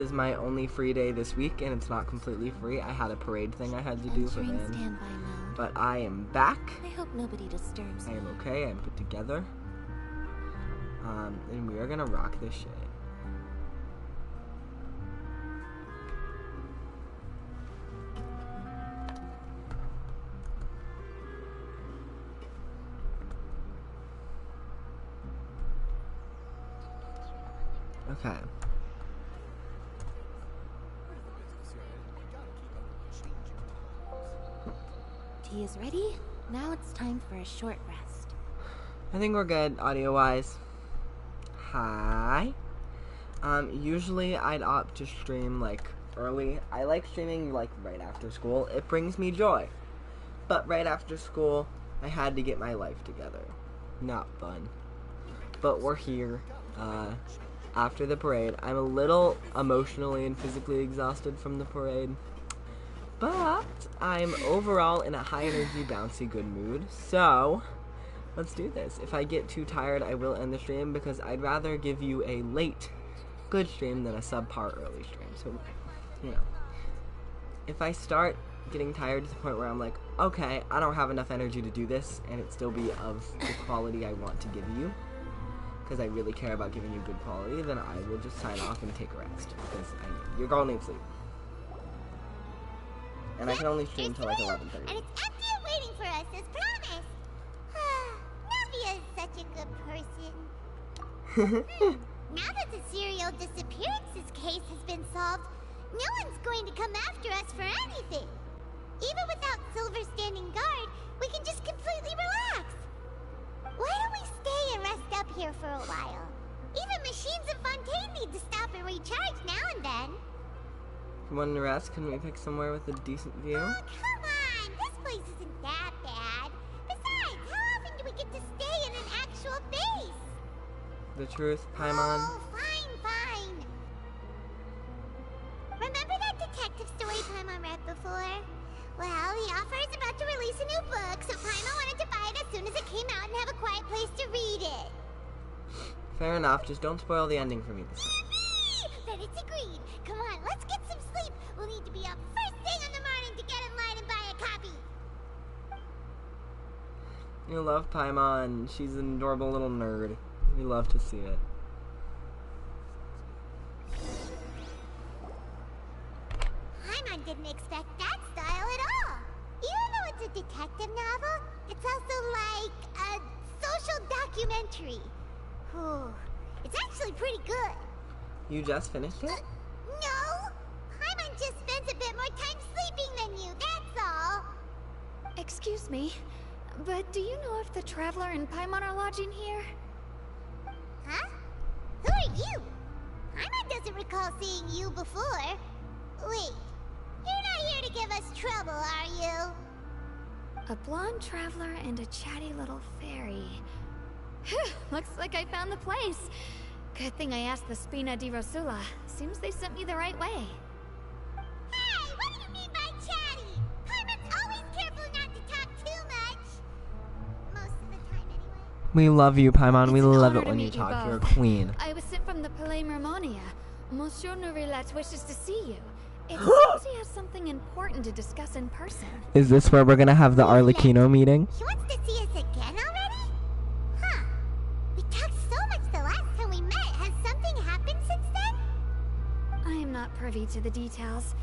This is my only free day this week, and it's not completely free. I had a parade thing I had to do for band, but I am back. I hope nobody disturbs I me. am okay. I'm put together, and we are gonna rock this shit. Okay. Tea is ready. Now it's time for a short rest. I think we're good audio-wise. Hi. Usually I'd opt to stream like early. I like streaming like right after school. It brings me joy. But right after school, I had to get my life together. Not fun. But we're here. After the parade. I'm a little emotionally and physically exhausted from the parade. But I'm overall in a high energy, bouncy, good mood. So, let's do this. If I get too tired, I will end the stream because I'd rather give you a late, good stream than a subpar early stream. So, you know. If I start getting tired to the point where I'm like, okay, I don't have enough energy to do this, and it still be of the quality I want to give you, because I really care about giving you good quality, then I will just sign off and take a rest, because your girl needs sleep. And I can only stream until like 11:30. And it's empty and waiting for us, as promised. Navia is such a good person. Now that the serial disappearances case has been solved, no one's going to come after us for anything. Even without Silver standing guard, we can just completely relax. Why don't we stay and rest up here for a while? Even machines in Fontaine need to stop and recharge now and then. If you want to rest, can we pick somewhere with a decent view? Oh, come on! This place isn't that bad. Besides, how often do we get to stay in an actual base? The truth, Paimon. Oh, fine. Remember that detective story Paimon read before? Well, the author is about to release a new book, so Paimon wanted to buy it as soon as it came out and have a quiet place to read it. Fair enough, just don't spoil the ending for me this time. Then it's agreed. Come on, let's get some sleep. We'll need to be up first thing in the morning to get in line and buy a copy. You love Paimon. She's an adorable little nerd. We love to see it. Paimon didn't expect that style at all. Even though it's a detective novel, it's also like a social documentary. Whew. It's actually pretty good. You just finished it? No! Paimon just spends a bit more time sleeping than you, that's all. Excuse me, but do you know if the Traveler and Paimon are lodging here? Huh? Who are you? Paimon doesn't recall seeing you before. Wait, you're not here to give us trouble, are you? A blonde traveler and a chatty little fairy. Whew, looks like I found the place. Good thing I asked the Spina di Rosula. Seems they sent me the right way. Hey, what do you mean by chatty? Paimon's always careful not to talk too much. Most of the time, anyway. We love you, Paimon. We It's an love honor it to when you meet talk. You're a both. queen. I was sent from the Palais Mermonia. Monsieur Nourilet wishes to see you. It seems he has something important to discuss in person. Is this where we're gonna have the Arlecchino meeting? He wants to see us again already? Huh. We talked so much the last time we met. Has something happened since then? I am not privy to the details.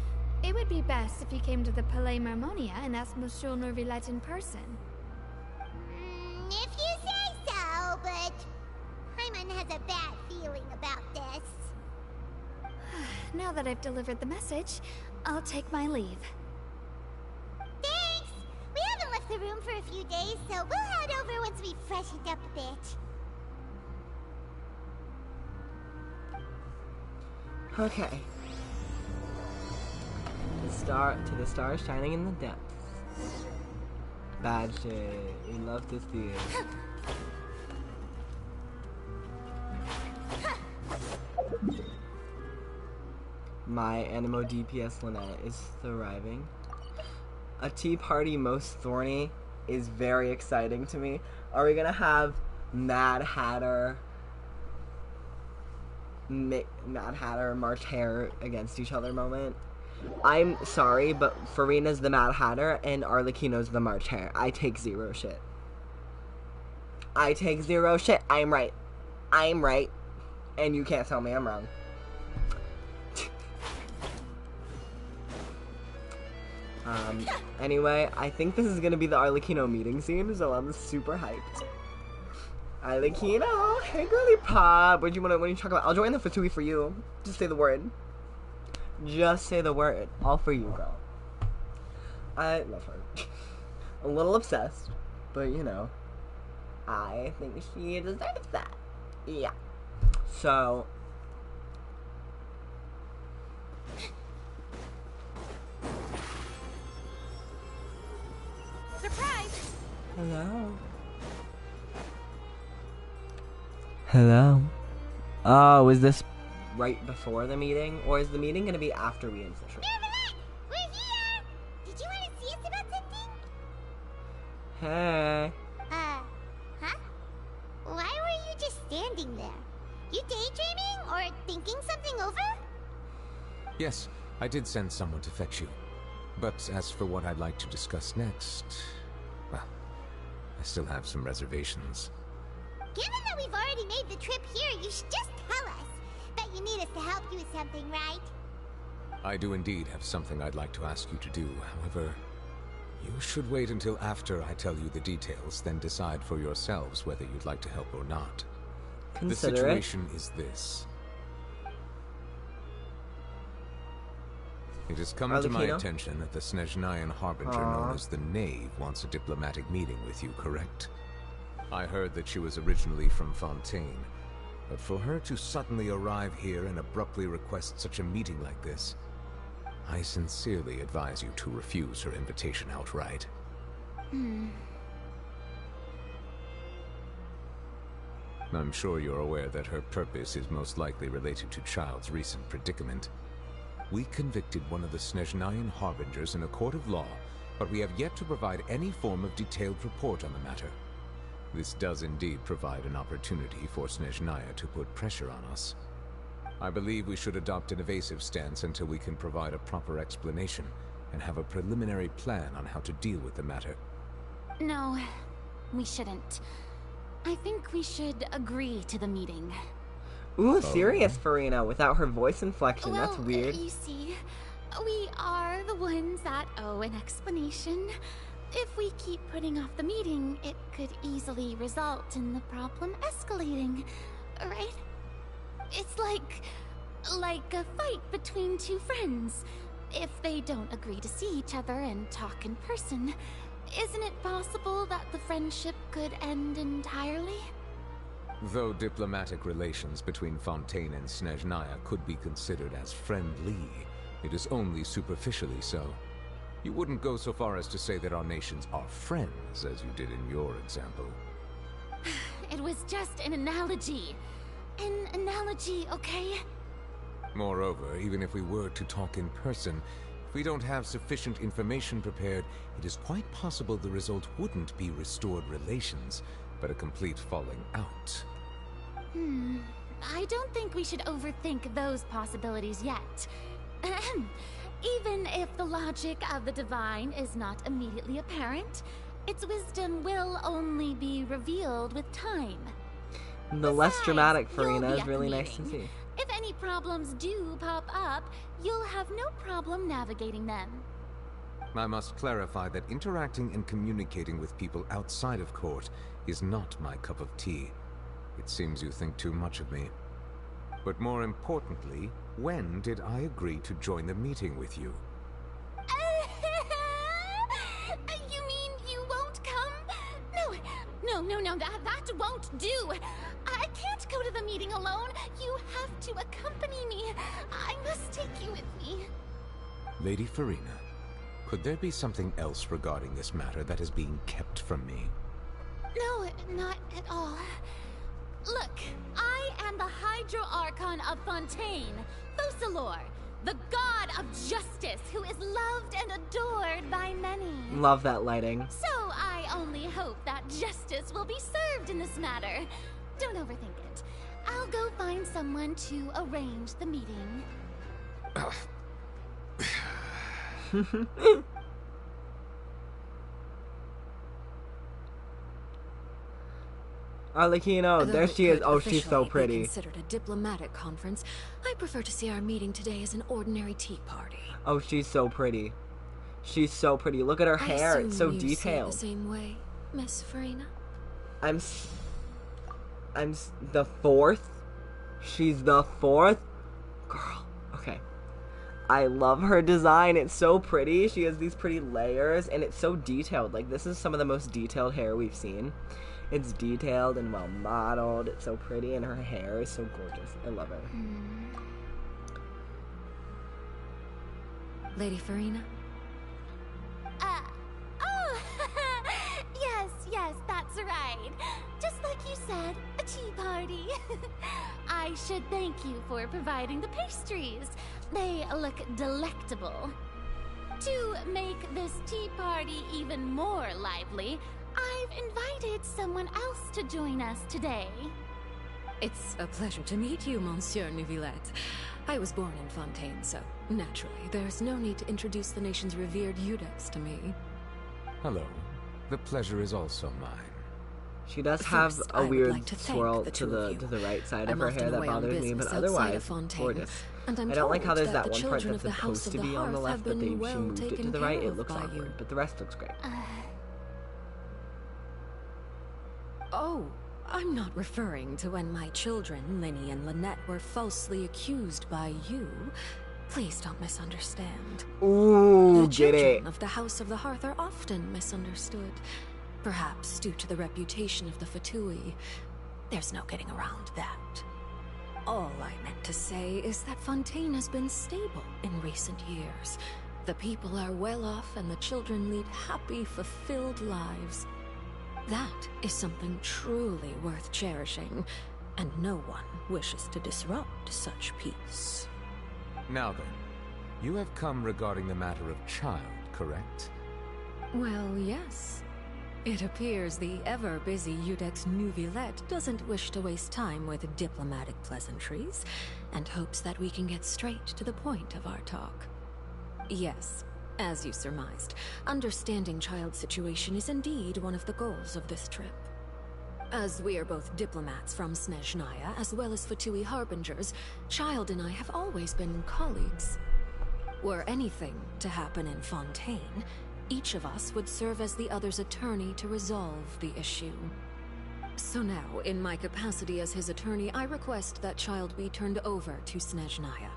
It would be best if you came to the Palais Mermonia and asked Monsieur Nourilet in person. If you say so, but Paimon has a bad feeling about this. Now that I've delivered the message, I'll take my leave. Thanks! We haven't left the room for a few days, so we'll head over once we've freshened up a bit. Okay. To the stars shining in the depths. Bad shit. We love to see it. My Animo DPS Lynette is thriving. A tea party most thorny is very exciting to me. Are we gonna have Mad Hatter Mad Hatter, March Hare against each other moment. I'm sorry, but Farina's the Mad Hatter and Arlecchino's the March Hare. I take zero shit. I take zero shit. I'm right. I'm right. And you can't tell me I'm wrong. Anyway, I think this is gonna be the Arlecchino meeting scene, so I'm super hyped. Arlecchino, hey girly pop, what do you talk about? I'll join the Fatui for you. Just say the word. Just say the word. All for you, girl. I love her. A little obsessed, but you know, I think she deserves that. Yeah. So. Surprise! Hello. Hello. Oh, is this right before the meeting? Or is the meeting going to be after we infiltrate? Neverland, we're here! Did you want to see us about something? Hey. Huh? Why were you just standing there? You daydreaming or thinking something over? Yes, I did send someone to fetch you. But as for what I'd like to discuss next, well, I still have some reservations. Given that we've already made the trip here, you should just tell us. Bet you need us to help you with something, right? I do indeed have something I'd like to ask you to do. However, you should wait until after I tell you the details, then decide for yourselves whether you'd like to help or not. The situation is this. It has come to my attention that the Snezhnayan Harbinger known as the Knave wants a diplomatic meeting with you, correct? I heard that she was originally from Fontaine, but for her to suddenly arrive here and abruptly request such a meeting like this, I sincerely advise you to refuse her invitation outright. I'm sure you're aware that her purpose is most likely related to Child's recent predicament. We convicted one of the Snezhnayan Harbingers in a court of law, but we have yet to provide any form of detailed report on the matter. This does indeed provide an opportunity for Snezhnaya to put pressure on us. I believe we should adopt an evasive stance until we can provide a proper explanation and have a preliminary plan on how to deal with the matter. No, we shouldn't. I think we should agree to the meeting. Ooh, serious Farina, without her voice inflection. Well, that's weird. You see, we are the ones that owe an explanation. If we keep putting off the meeting, it could easily result in the problem escalating, right? It's like a fight between two friends. If they don't agree to see each other and talk in person, isn't it possible that the friendship could end entirely? Though diplomatic relations between Fontaine and Snezhnaya could be considered as friendly, it is only superficially so. You wouldn't go so far as to say that our nations are friends, as you did in your example. It was just an analogy. An analogy, okay? Moreover, even if we were to talk in person, if we don't have sufficient information prepared, it is quite possible the result wouldn't be restored relations, but a complete falling out. I don't think we should overthink those possibilities yet. Even if the logic of the divine is not immediately apparent, its wisdom will only be revealed with time. The less dramatic Farina is really nice to see. If any problems do pop up, you'll have no problem navigating them. I must clarify that interacting and communicating with people outside of court is not my cup of tea. It seems you think too much of me. But more importantly, when did I agree to join the meeting with you? You mean you won't come? No, that won't do. I can't go to the meeting alone. You have to accompany me. I must take you with me. Lady Farina, could there be something else regarding this matter that is being kept from me? No, not at all. Look, I am the Hydro Archon of Fontaine, Focalor, the god of justice who is loved and adored by many. Love that lighting. So I only hope that justice will be served in this matter. Don't overthink it. I'll go find someone to arrange the meeting. Arlecchino, there she is. Oh, she's so Be pretty. considered a diplomatic conference. I prefer to see our meeting today as an ordinary tea party. Oh, she's so pretty. She's so pretty. Look at her hair. It's so you see it detailed. the same way, Miss Farina? I'm the fourth. She's the fourth girl. Okay. I love her design. It's so pretty. She has these pretty layers, and it's so detailed. Like, this is some of the most detailed hair we've seen. It's detailed and well modeled. It's so pretty, and her hair is so gorgeous. I love it. Lady Farina? Oh, yes, that's right. Just like you said, a tea party. I should thank you for providing the pastries. They look delectable. To make this tea party even more lively, I've invited someone else to join us today. It's a pleasure to meet you, Monsieur Neuvillette. I was born in Fontaine, so naturally, there's no need to introduce the nation's revered Eudex to me. Hello. The pleasure is also mine. She does have a weird swirl to the right side of her hair that bothers me, but otherwise, gorgeous. I don't like how there's that one part that's supposed to be on the left, but she moved it to the right. It looks awkward, but the rest looks great. Oh, I'm not referring to when my children, Linny and Lynette, were falsely accused by you. Please don't misunderstand. Ooh, the get children it. of the House of the Hearth are often misunderstood. Perhaps due to the reputation of the Fatui. There's no getting around that. All I meant to say is that Fontaine has been stable in recent years. The people are well off and the children lead happy, fulfilled lives. That is something truly worth cherishing, and no one wishes to disrupt such peace. Now then, you have come regarding the matter of child, correct? Well, yes. It appears the ever-busy Eudex Neuvillette doesn't wish to waste time with diplomatic pleasantries, and hopes that we can get straight to the point of our talk. Yes, as you surmised, understanding child's situation is indeed one of the goals of this trip. As we are both diplomats from Snezhnaya, as well as Fatui harbingers, Child and I have always been colleagues. Were anything to happen in Fontaine, each of us would serve as the other's attorney to resolve the issue. So now, in my capacity as his attorney, I request that Child be turned over to Snezhnaya.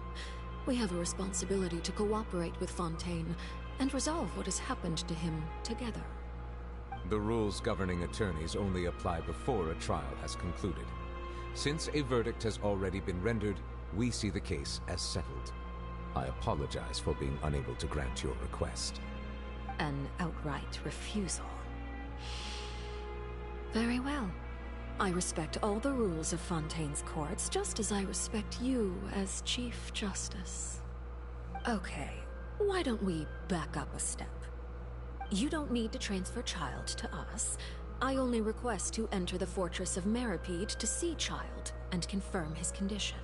We have a responsibility to cooperate with Fontaine and resolve what has happened to him together. The rules governing attorneys only apply before a trial has concluded. Since a verdict has already been rendered, we see the case as settled. I apologize for being unable to grant your request. An outright refusal. Very well. I respect all the rules of Fontaine's courts, just as I respect you as Chief Justice. Okay, why don't we back up a step? You don't need to transfer Child to us. I only request to enter the fortress of Meripede to see Child and confirm his condition.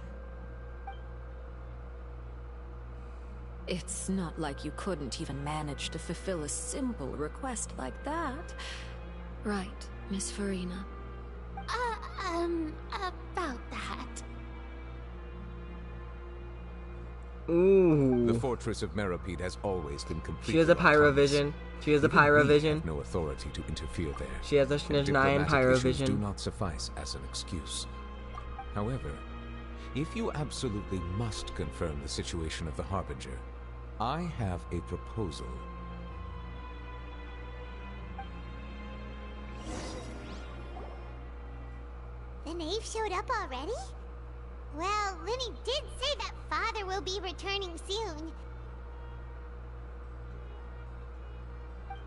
It's not like you couldn't even manage to fulfill a simple request like that. Right, Miss Farina? About that. Ooh. The fortress of Meripede has always been completely She has a autonomous. pyrovision. She has a Even we pyrovision. have no authority to interfere there. She has a And Snezhnayan diplomatic issues do pyrovision. not suffice as an excuse. However, if you absolutely must confirm the situation of the Harbinger, I have a proposal. The knave showed up already? Well, Linny did say that father will be returning soon.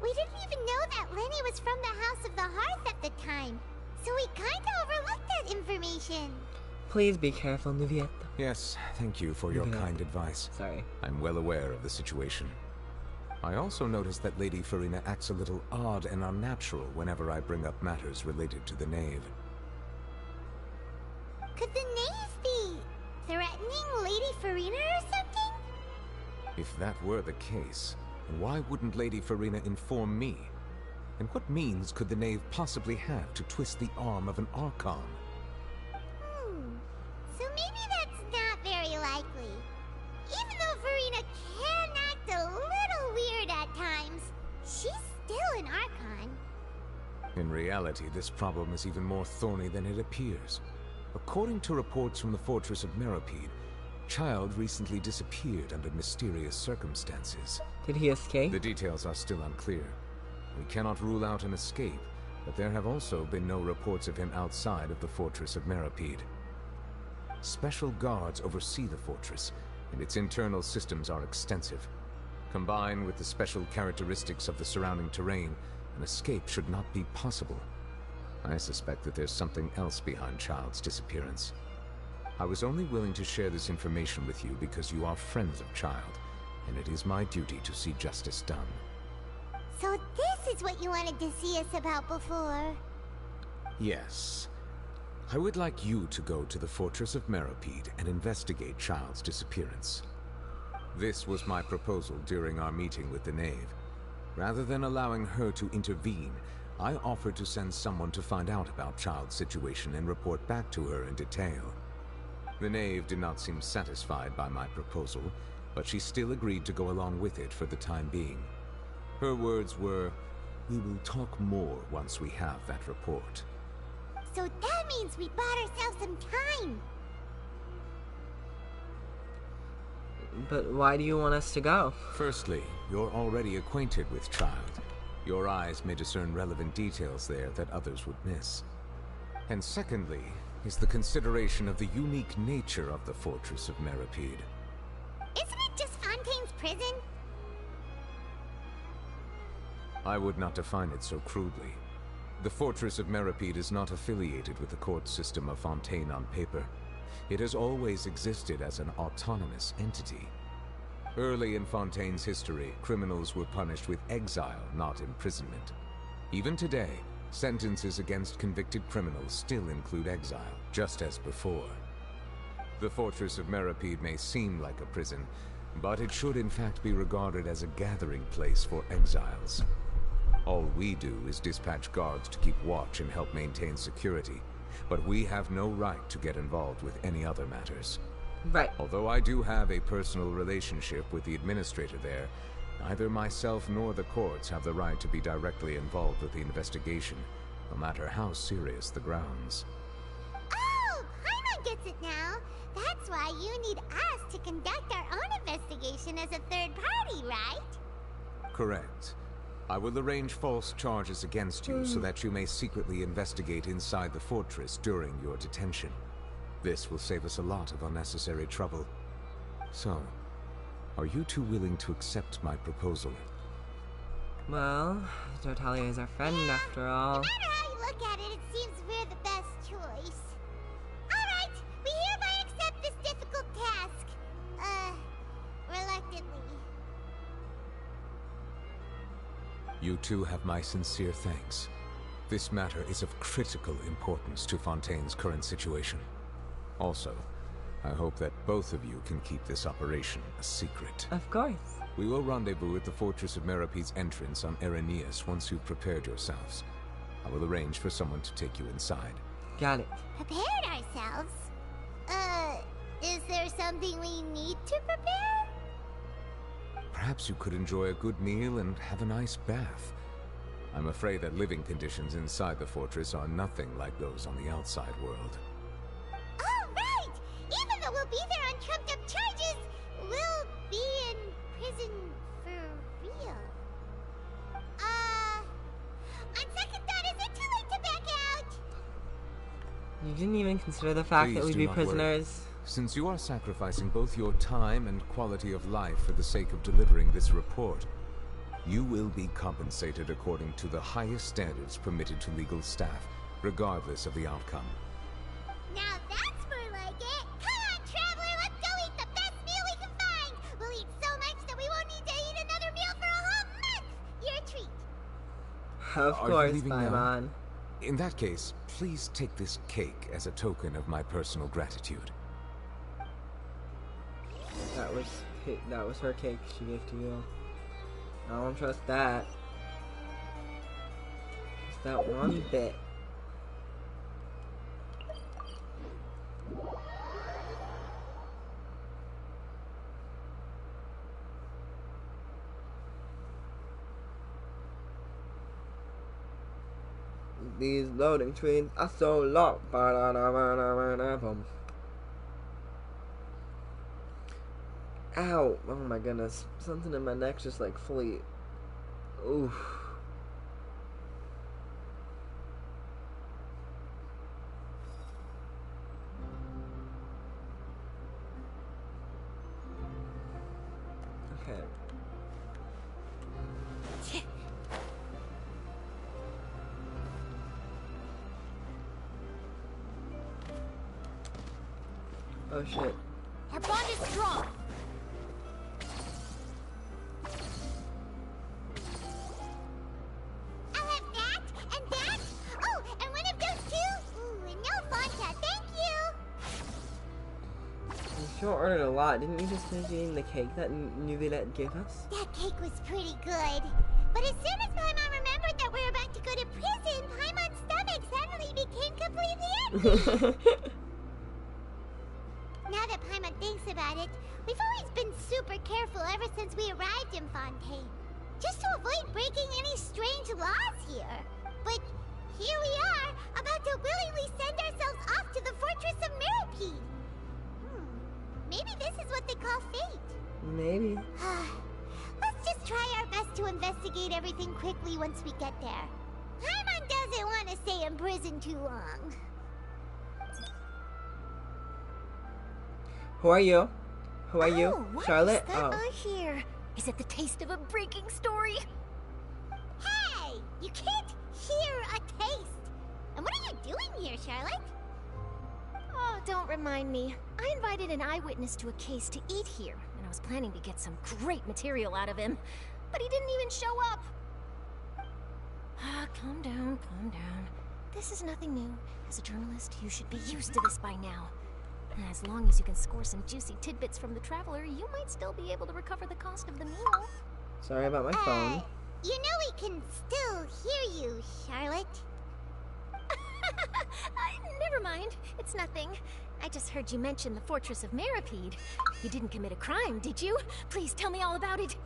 We didn't even know that Lenny was from the House of the Hearth at the time, so we kinda overlooked that information. Please be careful, Neuvillette. Yes, thank you for your Yeah. kind advice. Sorry. I'm well aware of the situation. I also noticed that Lady Farina acts a little odd and unnatural whenever I bring up matters related to the knave. Could the knave be threatening Lady Farina or something? If that were the case, why wouldn't Lady Farina inform me? And what means could the knave possibly have to twist the arm of an Archon? So maybe that's not very likely. Even though Farina can act a little weird at times, she's still an Archon. In reality, this problem is even more thorny than it appears. According to reports from the fortress of Meropide, Child recently disappeared under mysterious circumstances. Did he escape? The details are still unclear. We cannot rule out an escape, but there have also been no reports of him outside of the fortress of Meropide. Special guards oversee the fortress, and its internal systems are extensive. Combined with the special characteristics of the surrounding terrain, an escape should not be possible. I suspect that there's something else behind Child's disappearance. I was only willing to share this information with you because you are friends of Child, and it is my duty to see justice done. So this is what you wanted to see us about before. Yes. I would like you to go to the fortress of Meropide and investigate Child's disappearance. This was my proposal during our meeting with the knave. Rather than allowing her to intervene, I offered to send someone to find out about Child's situation and report back to her in detail. The knave did not seem satisfied by my proposal, but she still agreed to go along with it for the time being. Her words were, "We will talk more once we have that report." So that means we bought ourselves some time. But why do you want us to go? Firstly, you're already acquainted with Child. Your eyes may discern relevant details there that others would miss. And secondly, is the consideration of the unique nature of the fortress of Meropide. Isn't it just Fontaine's prison? I would not define it so crudely. The fortress of Meropide is not affiliated with the court system of Fontaine on paper. It has always existed as an autonomous entity. Early in Fontaine's history, criminals were punished with exile, not imprisonment. Even today, sentences against convicted criminals still include exile, just as before. The fortress of Meropide may seem like a prison, but it should in fact be regarded as a gathering place for exiles. All we do is dispatch guards to keep watch and help maintain security, but we have no right to get involved with any other matters. Right. Although I do have a personal relationship with the administrator there, neither myself nor the courts have the right to be directly involved with the investigation, no matter how serious the grounds. Oh, Paimon gets it now. That's why you need us to conduct our own investigation as a third party, right? Correct. I will arrange false charges against you so that you may secretly investigate inside the fortress during your detention. This will save us a lot of unnecessary trouble. So, are you two willing to accept my proposal? Well, Dortalia is our friend after all. No matter how you look at it, it seems we're the best choice. Alright, we hereby accept this difficult task. Reluctantly. You two have my sincere thanks. This matter is of critical importance to Fontaine's current situation. Also, I hope that both of you can keep this operation a secret. Of course. We will rendezvous at the Fortress of Meropide's entrance on Erenius once you've prepared yourselves. I will arrange for someone to take you inside. Got it. Prepared ourselves? Is there something we need to prepare? Perhaps you could enjoy a good meal and have a nice bath. I'm afraid that living conditions inside the fortress are nothing like those on the outside world. Oh, right! Even though we'll be there on trumped-up charges, we'll be in prison for real. On second thought, is it too late to back out? You didn't even consider the fact that Please we'd do be not worry. prisoners. Since you are sacrificing both your time and quality of life for the sake of delivering this report, you will be compensated according to the highest standards permitted to legal staff, regardless of the outcome. Now that's more like it! Come on, Traveler, let's go eat the best meal we can find! We'll eat so much that we won't need to eat another meal for a whole month! You're a treat! Of Are you course, leaving now? Paimon. In that case, please take this cake as a token of my personal gratitude. That was her cake she gave to you. I don't trust that. Just that one bit. These loading screens are so long. Ow! Oh my goodness. Something in my neck just like fully. Oof. Okay. Oh shit. Our bond is strong. I'll have that, and that. Oh, and one of those two. Ooh, and no Fanta, thank you. You sure ordered a lot. Didn't you just finish eating the cake that Nuvilette gave us? That cake was pretty good. But as soon as Paimon remembered that we were about to go to prison, Paimon's stomach suddenly became completely empty. Now that Paimon thinks about it, we've always been super careful ever since we arrived in Fontaine. Just to avoid breaking any strange laws here. But here we are, about to willingly send ourselves off to the Fortress of Mirapede. Maybe this is what they call fate. Maybe. Let's just try our best to investigate everything quickly once we get there. Paimon doesn't want to stay in prison too long. Who are you? Who are you? What Charlotte? is that I hear? Is it the taste of a breaking story? Hey! You can't hear a taste! And what are you doing here, Charlotte? Oh, don't remind me. I invited an eyewitness to a case to eat here, and I was planning to get some great material out of him. But he didn't even show up. Calm down, calm down. This is nothing new. As a journalist, you should be used to this by now. As long as you can score some juicy tidbits from the Traveler, you might still be able to recover the cost of the meal. Sorry about my phone. You know we can still hear you, Charlotte. Never mind. It's nothing. I just heard you mention the Fortress of Mirapede. You didn't commit a crime, did you? Please tell me all about it.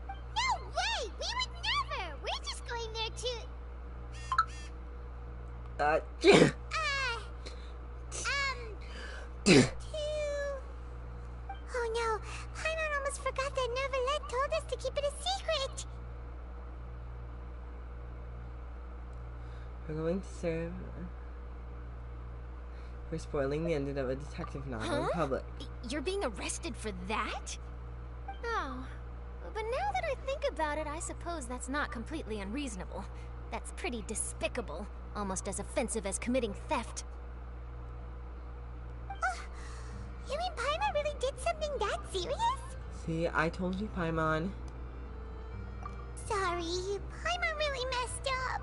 No way! We would never! We're just going there to... Oh no, Paimon almost forgot that Neverlet told us to keep it a secret. We're going to serve... We're spoiling the ending of a detective novel in public. You're being arrested for that? Oh. But now that I think about it, I suppose that's not completely unreasonable. That's pretty despicable. Almost as offensive as committing theft. You mean Paimon really did something that serious? See, I told you, Paimon. Sorry, Paimon really messed up.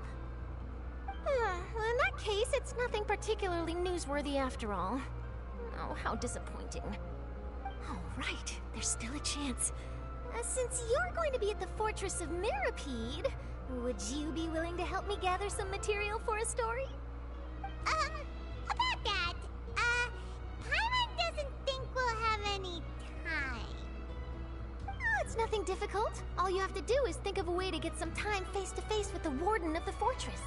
Well, in that case, it's nothing particularly newsworthy after all. Oh, how disappointing. Oh, right. There's still a chance. Since you're going to be at the Fortress of Mirapede, would you be willing to help me gather some material for a story? About that, Paimon doesn't think we'll have any time. Oh, it's nothing difficult. All you have to do is think of a way to get some time face-to-face with the Warden of the Fortress.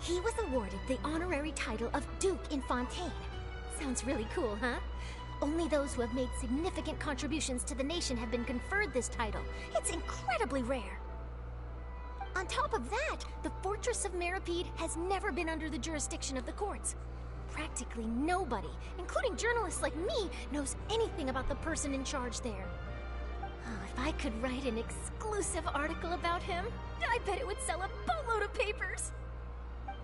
He was awarded the honorary title of Duke in Fontaine. Sounds really cool, huh? Only those who have made significant contributions to the nation have been conferred this title. It's incredibly rare. On top of that, the Fortress of Mirapede has never been under the jurisdiction of the courts. Practically nobody, including journalists like me, knows anything about the person in charge there. Oh, if I could write an exclusive article about him, I bet it would sell a boatload of papers.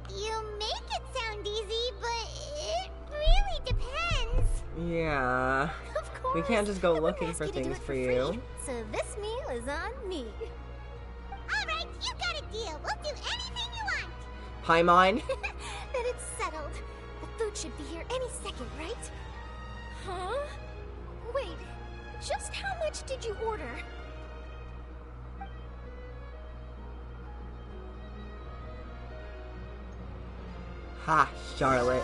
You make it sound easy, but it really depends. Yeah. Of course. We can't just go I wouldn't looking ask for you to do things it for free, you. So this meal is on me. All right, you got a deal. We'll do anything you want. Paimon? Then it's settled. The food should be here any second, right? Huh? Wait, just how much did you order? Ha, Charlotte.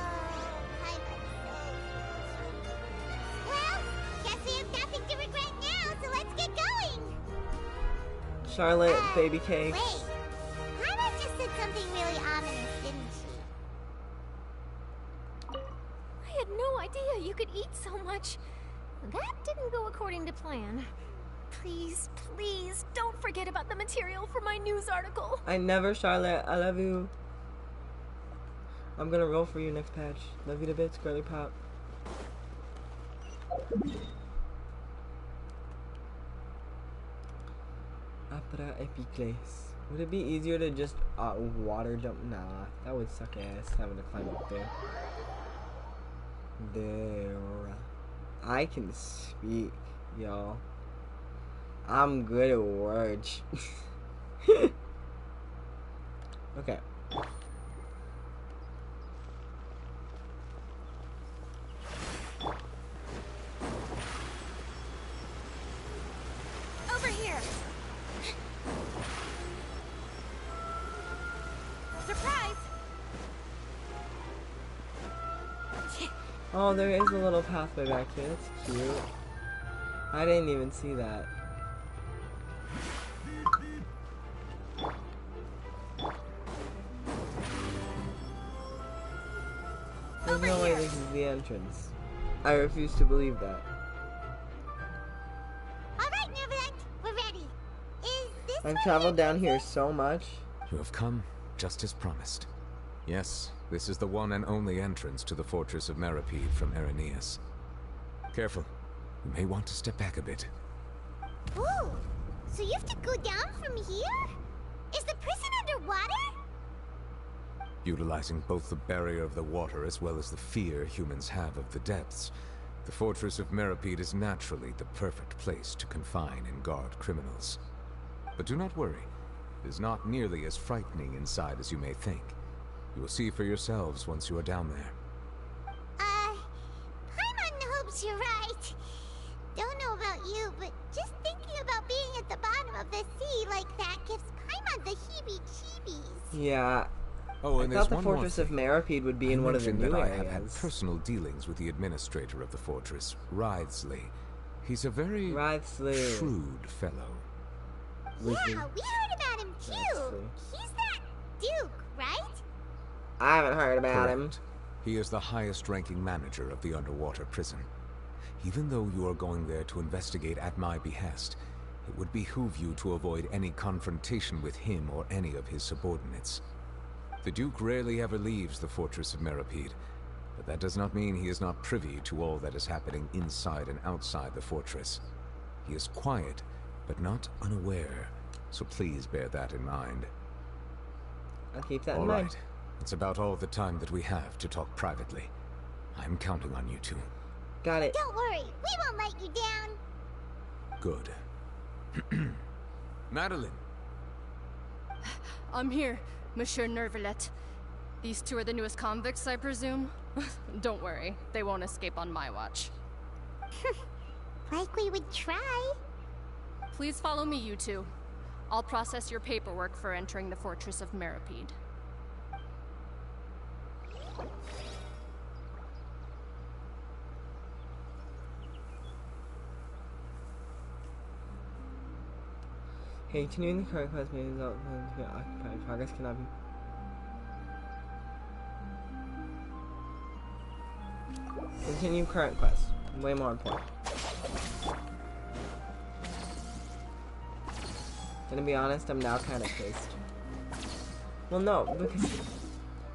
Well, guess we have nothing to regret now, so let's get going. Charlotte, baby cakes. Wait, Paimon just said something really ominous, didn't she? I had no idea you could eat so much. That didn't go according to plan. Please, please, don't forget about the material for my news article. I never, Charlotte. I love you. I'm gonna roll for you next patch. Love you to bits, girly pop. Apra epicles. Would it be easier to just water jump? Nah, that would suck ass having to climb up there. There. I can speak, y'all. I'm good at words. Okay. Over here. Surprise! Oh, there is a little pathway back here. That's cute. I didn't even see that. There's no way this is the entrance. I refuse to believe that. Alright, Neverland, we're ready. Is this I've where traveled the down here entrance so much. You have come just as promised. Yes, this is the one and only entrance to the fortress of Meripede from Araneus. Careful. You may want to step back a bit. is? Ooh, so you have to go down from here? Is the prison underwater? Utilizing both the barrier of the water as well as the fear humans have of the depths, the fortress of Meripede is naturally the perfect place to confine and guard criminals. But do not worry. It is not nearly as frightening inside as you may think. You will see for yourselves once you are down there. Paimon hopes you're right. Don't know about you, but just thinking about being at the bottom of the sea like that gives Paimon the heebie-jeebies. Yeah. Oh, I and thought there's the one more Fortress of thing. Meripede would be I in one of the mentioned new that areas. I have had personal dealings with the administrator of the fortress, Writhsley. He's a very Writhsley. shrewd fellow. Yeah, we heard about him too. Writhsley. He's that Duke, right? I haven't heard about him. Correct. He is the highest-ranking manager of the underwater prison. Even though you are going there to investigate at my behest, it would behoove you to avoid any confrontation with him or any of his subordinates. The Duke rarely ever leaves the fortress of Meripede, but that does not mean he is not privy to all that is happening inside and outside the fortress. He is quiet, but not unaware, so please bear that in mind. I'll keep that All in mind. right. It's about all the time that we have to talk privately. I'm counting on you two. Got it. Don't worry, we won't let you down. Good. Madeline! I'm here, Monsieur Nervalet. These two are the newest convicts, I presume? Don't worry, they won't escape on my watch. Like we would try. Please follow me, you two. I'll process your paperwork for entering the Fortress of Meripede. Hey, continuing the current quest may result in occupied. Progress cannot be. Continue current quest. Way more important. Gonna be honest, I'm now kind of pissed. Well, no, because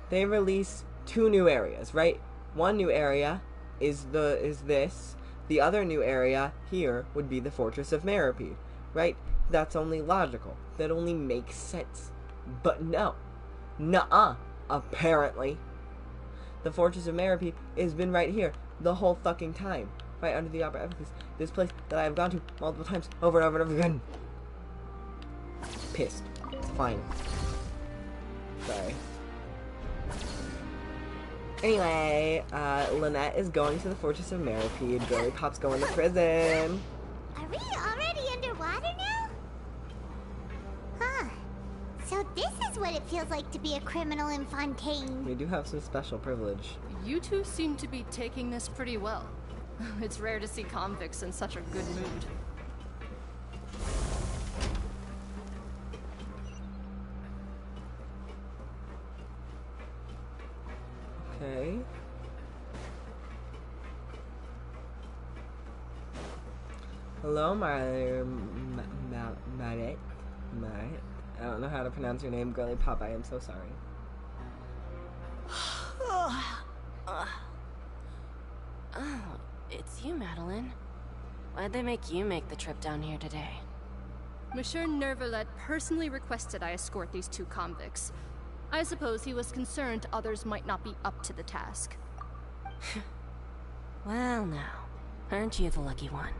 they release 2 new areas, right? One new area is this. The other new area here would be the Fortress of Meripede, right? That's only logical. That only makes sense. But no. Nuh-uh. Apparently. The Fortress of Meripede has been right here the whole fucking time. Right under the Opera Epicus. This place that I have gone to multiple times over and over and over again. Pissed. It's fine. Sorry. Anyway, Lynette is going to the Fortress of Meripede. Girly Pop's going to prison. Are we already underwater now? Huh. So this is what it feels like to be a criminal in Fontaine. We do have some special privilege. You two seem to be taking this pretty well. It's rare to see convicts in such a good mood. Okay. Hello, Marit. I don't know how to pronounce your name, Girly Pop. I am so sorry. Oh, it's you, Madeline. Why'd they make you make the trip down here today? Monsieur Nervalet personally requested I escort these two convicts. I suppose he was concerned others might not be up to the task. Well now, aren't you the lucky one?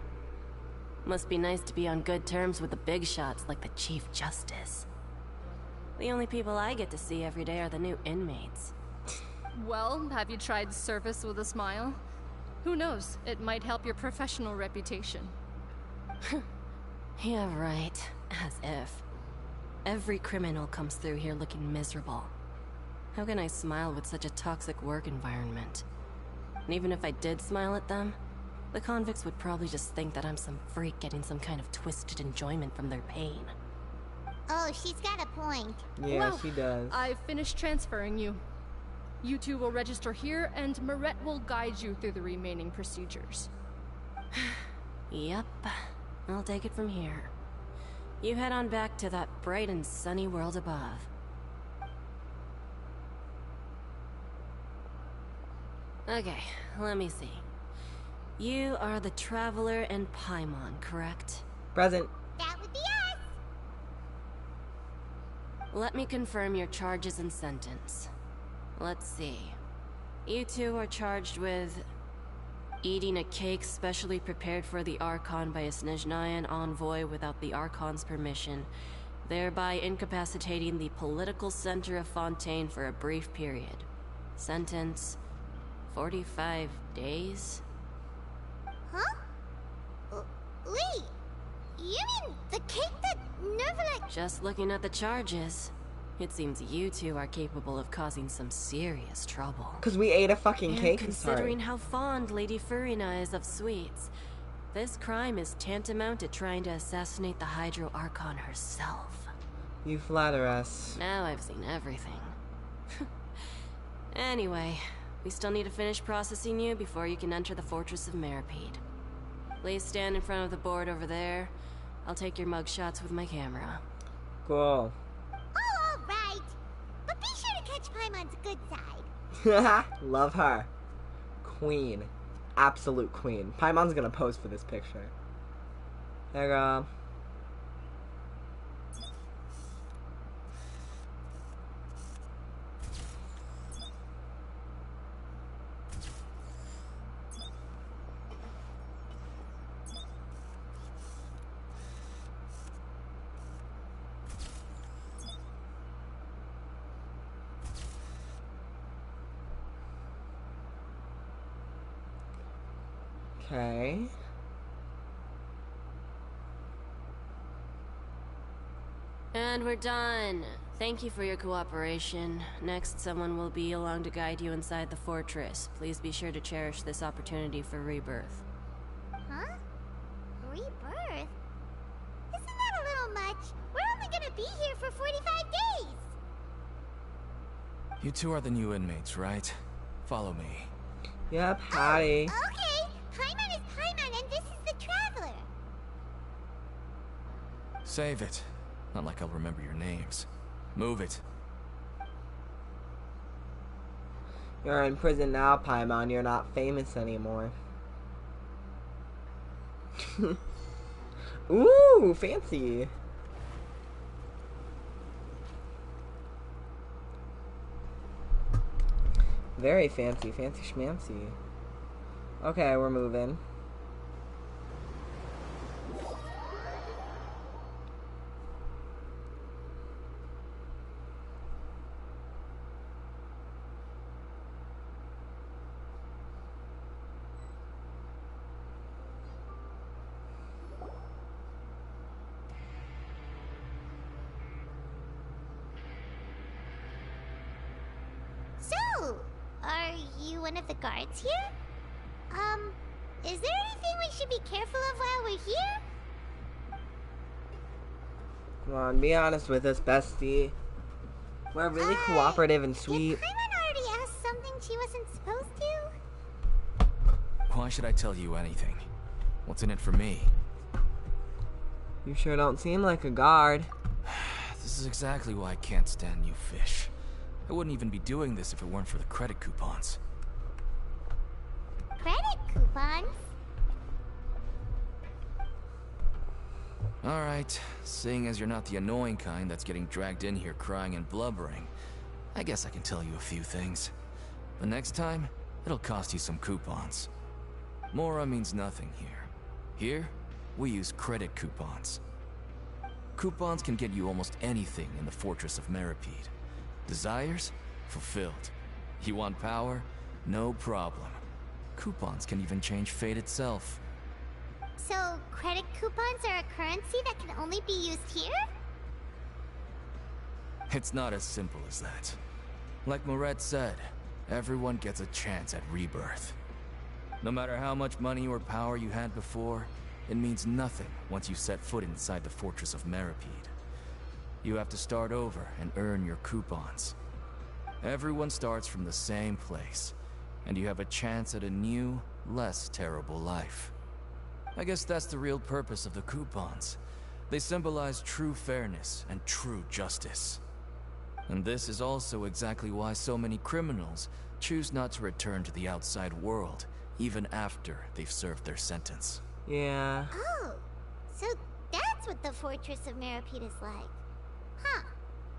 Must be nice to be on good terms with the big shots like the Chief Justice. The only people I get to see every day are the new inmates. Well, have you tried service with a smile? Who knows, it might help your professional reputation. Yeah, right. As if. Every criminal comes through here looking miserable. How can I smile with such a toxic work environment? And even if I did smile at them, the convicts would probably just think that I'm some freak getting some kind of twisted enjoyment from their pain. Oh, she's got a point. Yeah, Well, she does. I've finished transferring you. You two will register here, and Marette will guide you through the remaining procedures. Yep. I'll take it from here. You head on back to that bright and sunny world above. Okay, let me see. You are the Traveler and Paimon, correct? Present. That would be us. Let me confirm your charges and sentence. Let's see. You two are charged with eating a cake specially prepared for the Archon by a Snezhnayan envoy without the Archon's permission, thereby incapacitating the political center of Fontaine for a brief period. Sentence: 45 days? Huh? Wait. You mean the cake that Nervalet... Just looking at the charges, it seems you two are capable of causing some serious trouble. Because we ate a fucking And cake. considering how fond Lady Furina is of sweets, this crime is tantamount to trying to assassinate the Hydro Archon herself. You flatter us. Now I've seen everything. Anyway, we still need to finish processing you before you can enter the Fortress of Meripede. Please stand in front of the board over there. I'll take your mugshots with my camera. Cool. Oh, all right. But be sure to catch Paimon's good side. Love her. Queen. Absolute queen. Paimon's gonna pose for this picture. There you go. Okay. And we're done. Thank you for your cooperation. Next, someone will be along to guide you inside the fortress. Please be sure to cherish this opportunity for rebirth. Huh? Rebirth? Isn't that a little much? We're only gonna be here for 45 days! You two are the new inmates, right? Follow me. Yep, howdy. Okay, Paimon is Paimon and this is the Traveler. Save it. Not like I'll remember your names. Move it. You're in prison now, Paimon. You're not famous anymore. Ooh, fancy. Very fancy, fancy schmancy. Okay, we're moving. Are you one of the guards here? Is there anything we should be careful of while we're here? Come on, be honest with us, bestie. We're really cooperative and sweet. Did Paimon already ask something she wasn't supposed to? Why should I tell you anything? What's in it for me? You sure don't seem like a guard. This is exactly why I can't stand you fish. I wouldn't even be doing this if it weren't for the credit coupons. Credit coupons? Alright, seeing as you're not the annoying kind that's getting dragged in here crying and blubbering, I guess I can tell you a few things. But next time, it'll cost you some coupons. Mora means nothing here. Here, we use credit coupons. Coupons can get you almost anything in the Fortress of Meripede. Desires? Fulfilled. You want power? No problem. Coupons can even change fate itself. So, credit coupons are a currency that can only be used here? It's not as simple as that. Like Moret said, everyone gets a chance at rebirth. No matter how much money or power you had before, it means nothing once you set foot inside the Fortress of Meripede. You have to start over and earn your coupons. Everyone starts from the same place, and you have a chance at a new, less terrible life. I guess that's the real purpose of the coupons. They symbolize true fairness and true justice. And this is also exactly why so many criminals choose not to return to the outside world, even after they've served their sentence. Yeah. Oh, so that's what the Fortress of Meripede is like. Huh.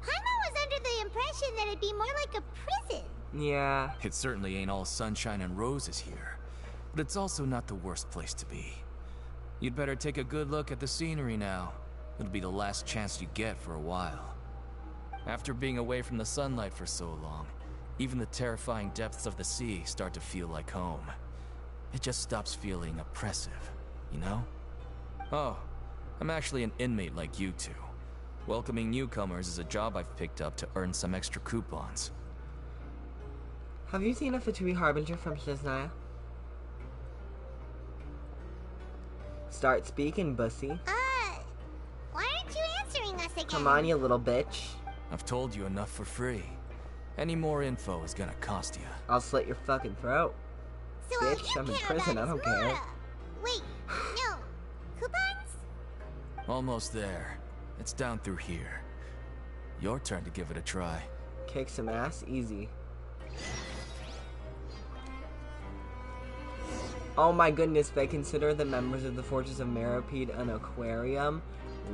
Paimon was under the impression that it'd be more like a prison. Yeah. It certainly ain't all sunshine and roses here, but it's also not the worst place to be. You'd better take a good look at the scenery now. It'll be the last chance you get for a while. After being away from the sunlight for so long, even the terrifying depths of the sea start to feel like home. It just stops feeling oppressive, you know? Oh, I'm actually an inmate like you two. Welcoming newcomers is a job I've picked up to earn some extra coupons. Have you seen a Fatui Harbinger from Shiznaya? Start speaking, bussy. Why aren't you answering us again? Come on, you little bitch. I've told you enough for free. Any more info is gonna cost you. I'll slit your fucking throat. So Bitch, all I'm you in care prison, about I is don't care. Mora. Wait, no. Coupons? Almost there. It's down through here. Your turn to give it a try. Kick some ass, easy. Oh my goodness, they consider the members of the Fortress of Meripede an aquarium?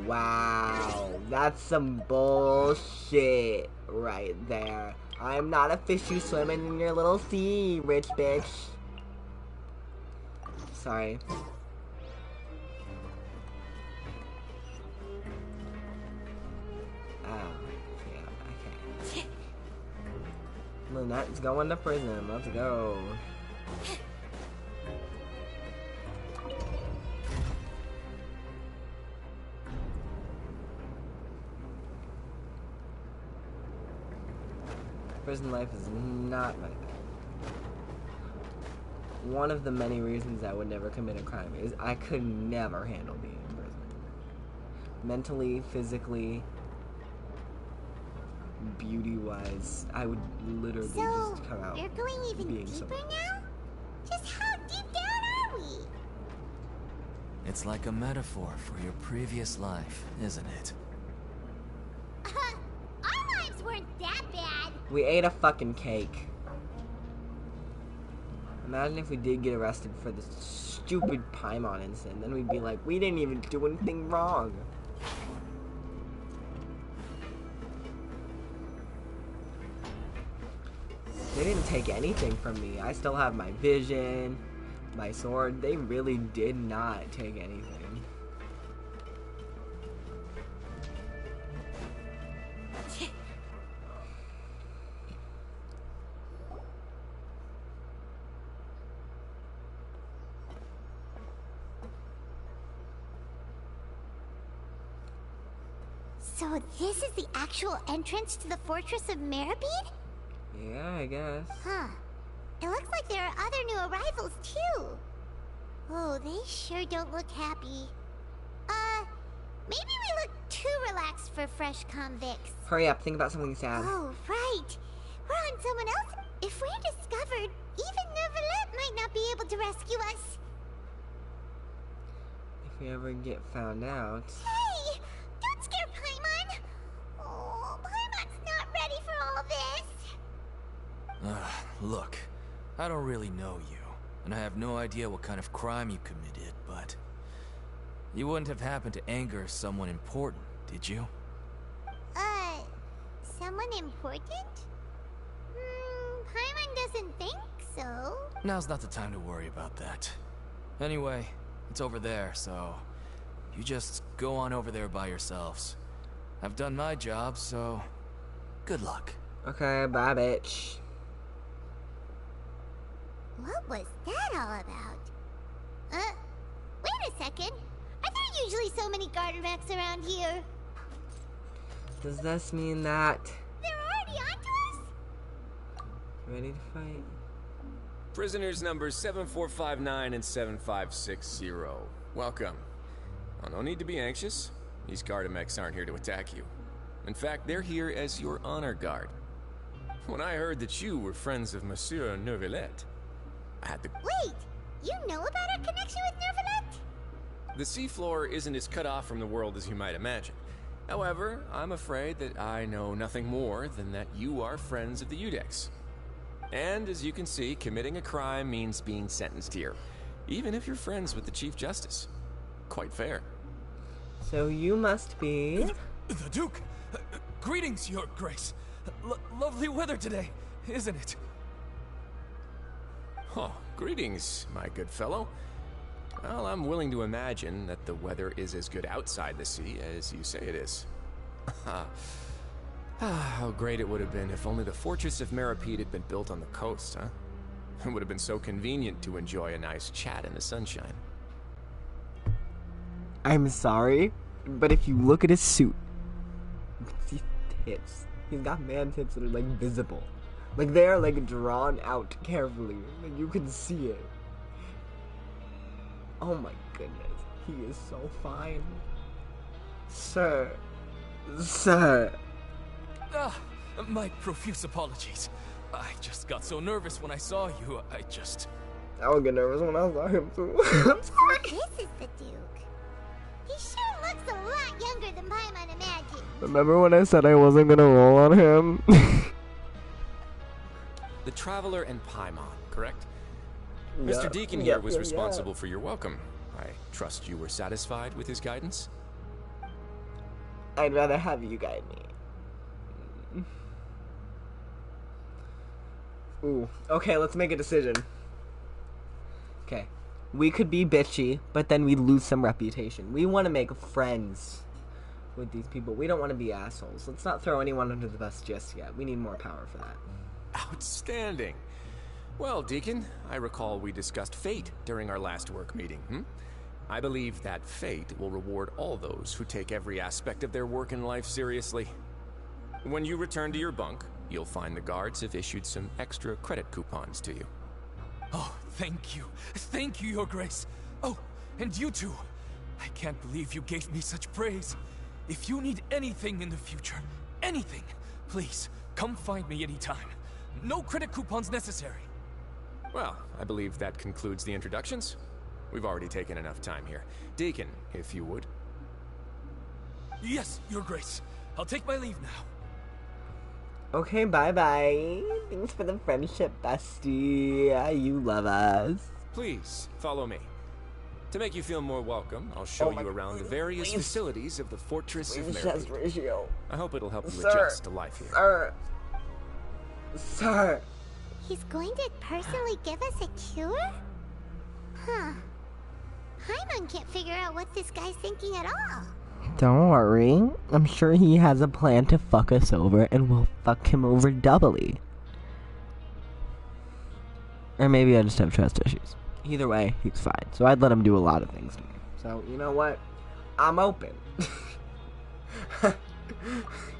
Wow, that's some bullshit right there. I'm not a fish you swimming in your little sea, rich bitch. Sorry. Oh, yeah, okay. Lynette's going to prison, let's go. Prison life is not my thing. One of the many reasons I would never commit a crime is I could never handle being in prison. Mentally, physically, beauty-wise, I would literally just come out you're going even being deeper someone. now? Just how deep down are we? It's like a metaphor for your previous life, isn't it? Our lives weren't that bad. We ate a fucking cake. Imagine if we did get arrested for this stupid Paimon incident. Then we'd be like, we didn't even do anything wrong. They didn't take anything from me. I still have my vision, my sword. They really did not take anything. So this is the actual entrance to the Fortress of Meripede? Yeah, I guess. Huh. It looks like there are other new arrivals, too. Oh, they sure don't look happy. Maybe we look too relaxed for fresh convicts. Hurry up, think about something sad. Oh, right. We're on someone else. If we're discovered, even Nervalette might not be able to rescue us. If we ever get found out... Hey! Don't scare Paimon! Oh, Paimon's not ready for all this. Look, I don't really know you, and I have no idea what kind of crime you committed, but... You wouldn't have happened to anger someone important, did you? Someone important? Paimon doesn't think so. Now's not the time to worry about that. Anyway, it's over there, so... You just go on over there by yourselves. I've done my job, so... Good luck. Okay, bye, bitch. What was that all about? Wait a second. Are there usually so many Garderex around here? Does this mean that... They're already onto us? Ready to fight? Prisoners numbers 7459 and 7560. Welcome. Oh, no need to be anxious. These Gardemex aren't here to attack you. In fact, they're here as your honor guard. When I heard that you were friends of Monsieur Nervalette, I had to... Wait! You know about our connection with Nervalette? The seafloor isn't as cut off from the world as you might imagine. However, I'm afraid that I know nothing more than that you are friends of the Youdex. And as you can see, committing a crime means being sentenced here, even if you're friends with the Chief Justice. Quite fair. So you must be... The Duke! Greetings, Your Grace. Lovely weather today, isn't it? Oh, greetings, my good fellow. Well, I'm willing to imagine that the weather is as good outside the sea as you say it is. How great it would have been if only the Fortress of Meripede had been built on the coast, huh? It would have been so convenient to enjoy a nice chat in the sunshine. I'm sorry, but if you look at his suit, you can see tits. He's got man tits that are, like, visible. Like, they're, like, drawn out carefully. Like, you can see it. Oh my goodness, he is so fine. Sir. Sir. My profuse apologies. I just got so nervous when I saw you, I would get nervous when I saw him too. I'm sorry. This is the Duke. He sure looks a lot younger than Paimon imagined. Remember when I said I wasn't gonna roll on him? The Traveler and Paimon, correct? Yep, Mr. Deacon here was responsible for your welcome. I trust you were satisfied with his guidance? I'd rather have you guide me. Ooh. Okay, let's make a decision. Okay. We could be bitchy, but then we'd lose some reputation. We want to make friends with these people. We don't want to be assholes. Let's not throw anyone under the bus just yet. We need more power for that. Outstanding. Well, Deacon, I recall we discussed fate during our last work meeting, I believe that fate will reward all those who take every aspect of their work in life seriously. When you return to your bunk, you'll find the guards have issued some extra credit coupons to you. Oh, thank you. Thank you, Your Grace. Oh, and you too. I can't believe you gave me such praise. If you need anything in the future, anything, please, come find me anytime. No credit coupons necessary. Well, I believe that concludes the introductions. We've already taken enough time here. Deacon, if you would. Yes, Your Grace. I'll take my leave now. Okay, bye-bye. Thanks for the friendship, bestie. You love us. Please, follow me. To make you feel more welcome, I'll show you around the various facilities of the Fortress of Meripede. I hope it'll help you adjust to life here. Sir. He's going to personally give us a cure? Huh. Paimon can't figure out what this guy's thinking at all. Don't worry. I'm sure he has a plan to fuck us over, and we'll fuck him over doubly. Or maybe I just have trust issues. Either way, he's fine. So I'd let him do a lot of things to me. So, you know what? I'm open.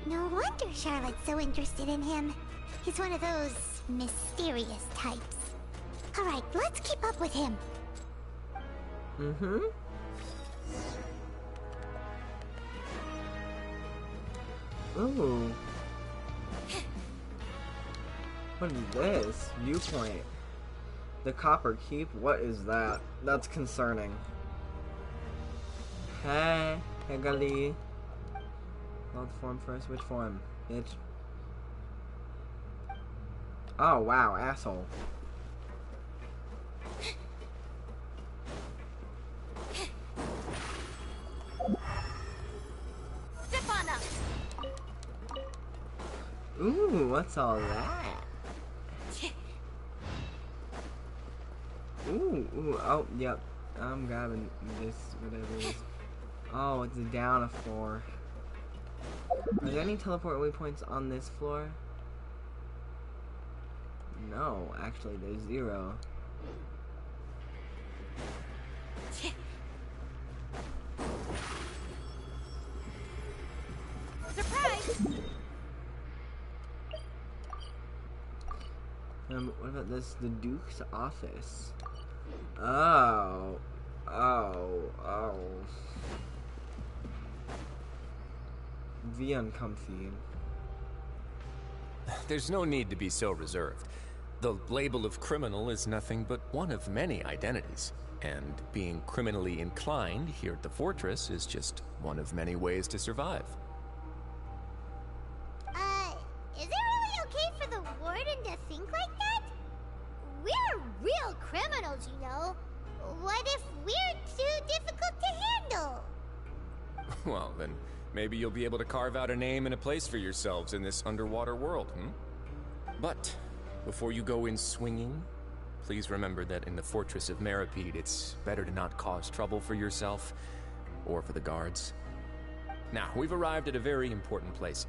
No wonder Charlotte's so interested in him. He's one of those mysterious types. Alright, let's keep up with him. Mm-hmm. Ooh. What is this? Viewpoint. The Copper Keep? What is that? That's concerning. Hey, Hegali. Load form first. Which form? Bitch. Oh, wow, asshole. Step on up. Ooh, what's all that? Ooh, oh, yep. I'm grabbing this, whatever it is. Oh, it's down a floor. Are there any teleport waypoints on this floor? No, actually, there's 0. Surprise! What about this? The Duke's office. Oh. The uncomfy. There's no need to be so reserved. The label of criminal is nothing but one of many identities. And being criminally inclined here at the fortress is just one of many ways to survive. Is it really okay for the warden to think like that? We're real criminals, you know. What if we're too difficult to handle? Well, then maybe you'll be able to carve out a name and a place for yourselves in this underwater world, But before you go in swinging, please remember that in the Fortress of Meripede, it's better to not cause trouble for yourself or for the guards. Now, we've arrived at a very important place,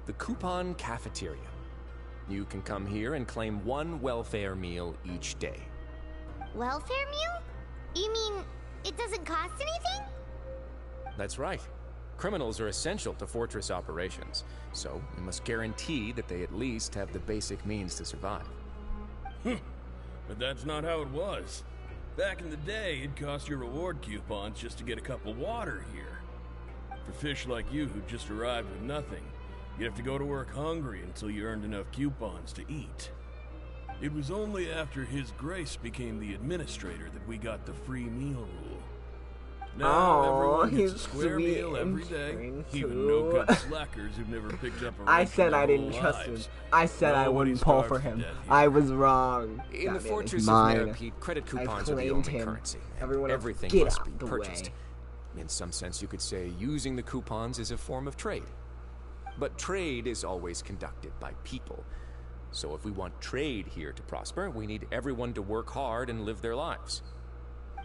the Coupon Cafeteria. You can come here and claim 1 welfare meal each day. Welfare meal? You mean it doesn't cost anything? That's right. Criminals are essential to Fortress operations, so we must guarantee that they at least have the basic means to survive. But that's not how it was. Back in the day, it cost you reward coupons just to get a cup of water here. For fish like you who just arrived with nothing, you'd have to go to work hungry until you earned enough coupons to eat. It was only after His Grace became the administrator that we got the free meal rule. Now everyone gets a square meal every day, even no-good slackers who've never picked up a I said I didn't trust him. I said I wouldn't pull for him. I was wrong. In the Fortress of Meripede, credit coupons are the only currency. Everything must be purchased. In some sense, you could say using the coupons is a form of trade. But trade is always conducted by people. So if we want trade here to prosper, we need everyone to work hard and live their lives.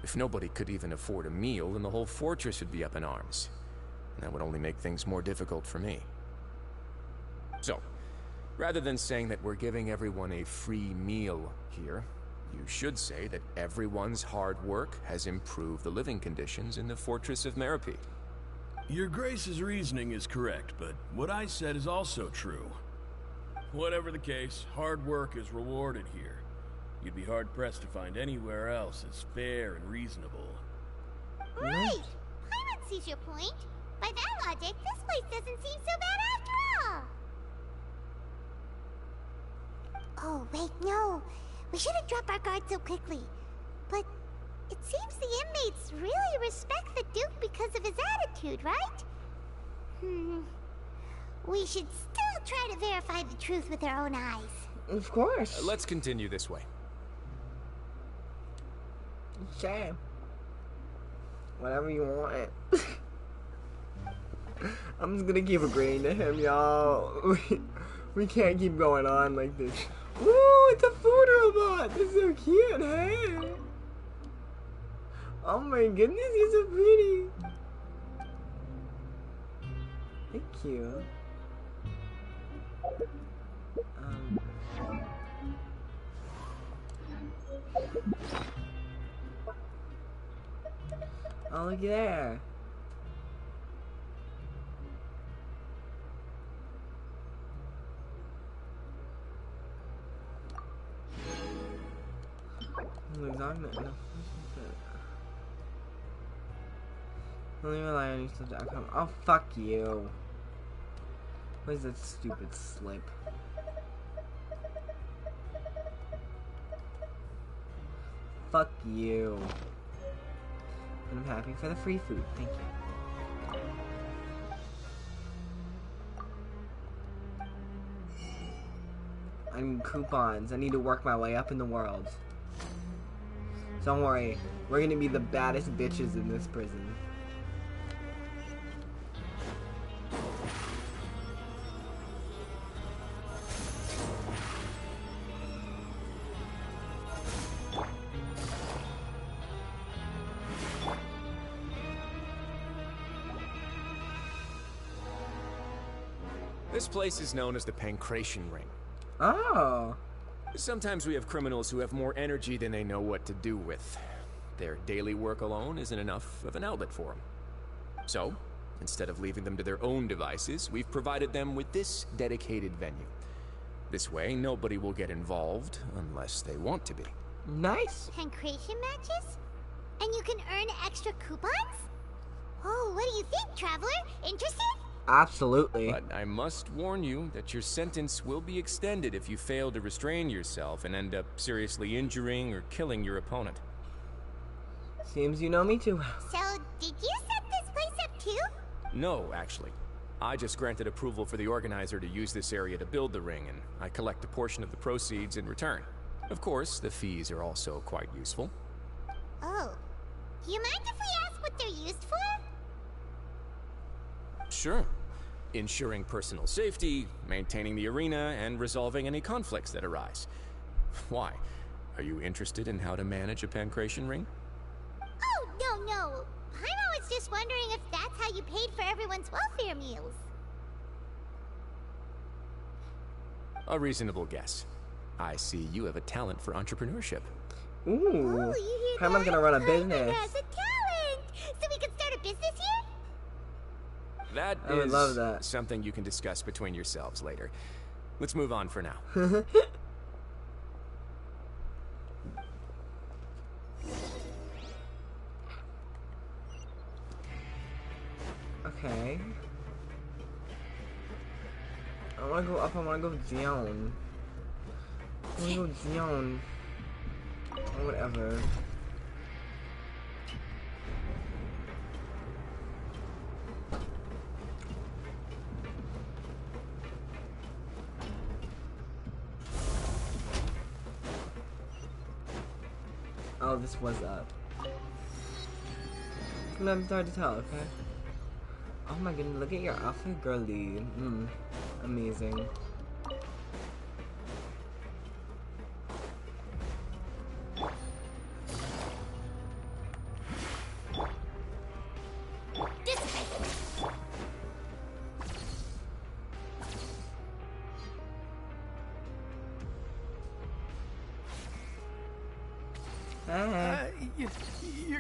If nobody could even afford a meal, then the whole fortress would be up in arms. And that would only make things more difficult for me. So, rather than saying that we're giving everyone a free meal here, you should say that everyone's hard work has improved the living conditions in the Fortress of Meripede. Your Grace's reasoning is correct, but what I said is also true. Whatever the case, hard work is rewarded here. You'd be hard-pressed to find anywhere else as fair and reasonable. Right! Paimon sees your point. By that logic, this place doesn't seem so bad after all. Oh, wait, no. We shouldn't drop our guard so quickly. But it seems the inmates really respect the Duke because of his attitude, right? We should still try to verify the truth with our own eyes. Of course. Let's continue this way. Okay. Whatever you want. I'm just gonna keep agreeing to him, y'all. We can't keep going on like this. Ooh, it's a food robot! This is so cute, hey? Oh my goodness, he's so pretty. Thank you. Oh, look there. Only rely on yourself to outcome. Oh, fuck you. What is that stupid slip? Fuck you. And I'm happy for the free food. Thank you. I need coupons. I need to work my way up in the world. Don't worry. We're gonna be the baddest bitches in this prison. This place is known as the Pancration Ring. Oh. Sometimes we have criminals who have more energy than they know what to do with. Their daily work alone isn't enough of an outlet for them. So, instead of leaving them to their own devices, we've provided them with this dedicated venue. This way, nobody will get involved unless they want to be. Nice. Pancration matches? And you can earn extra coupons? Oh, what do you think, Traveler? Interested? Absolutely. But I must warn you that your sentence will be extended if you fail to restrain yourself and end up seriously injuring or killing your opponent. Seems you know me too. So, did you set this place up too? No, actually. I just granted approval for the organizer to use this area to build the ring, and I collect a portion of the proceeds in return. Of course, the fees are also quite useful. Oh. Do you mind if we ask what they're used for? Sure. Ensuring personal safety, maintaining the arena, and resolving any conflicts that arise. Why? Are you interested in how to manage a pancration ring? Oh, no. Paimon was just wondering if that's how you paid for everyone's welfare meals. A reasonable guess. I see you have a talent for entrepreneurship. Ooh. Oh, Paimon's gonna run a business. Has a talent! So we can start a business here? That I would is love that. something you can discuss between yourselves later. Let's move on for now. Okay. I wanna go up, I wanna go down. I wanna go down. Or whatever. Oh, this was up. Sometimes it's hard to tell, okay? Oh my goodness, look at your outfit, girly. Amazing.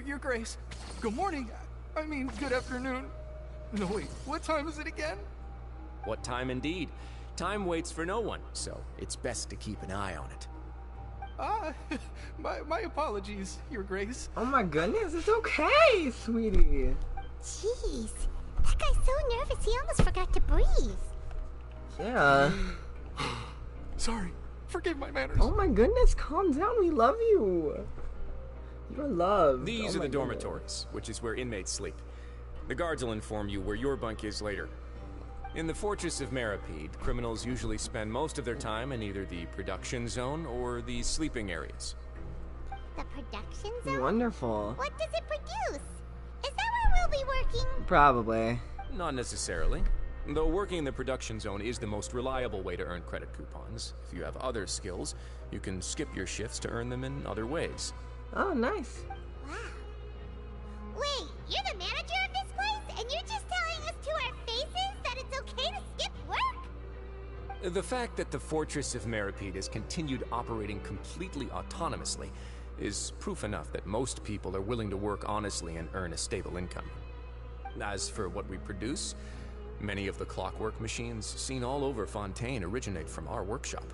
Your Grace. Good morning. I mean, good afternoon. No, wait, what time is it again? What time indeed? Time waits for no one, so it's best to keep an eye on it. My apologies, Your Grace. Oh my goodness, it's okay, sweetie. Jeez, that guy's so nervous he almost forgot to breathe. Yeah. Sorry, forgive my manners. Oh my goodness, calm down, we love you. You're loved. These are the dormitories, which is where inmates sleep. The guards will inform you where your bunk is later. In the Fortress of Meripede, criminals usually spend most of their time in either the production zone or the sleeping areas. The production zone? Wonderful. What does it produce? Is that where we'll be working? Probably. Not necessarily. Though working in the production zone is the most reliable way to earn credit coupons. If you have other skills, you can skip your shifts to earn them in other ways. Oh, nice. Wow. Wait, you're the manager of this place, and you're just telling us to our faces that it's okay to skip work? The fact that the Fortress of Meripede has continued operating completely autonomously is proof enough that most people are willing to work honestly and earn a stable income. As for what we produce, many of the clockwork machines seen all over Fontaine originate from our workshop.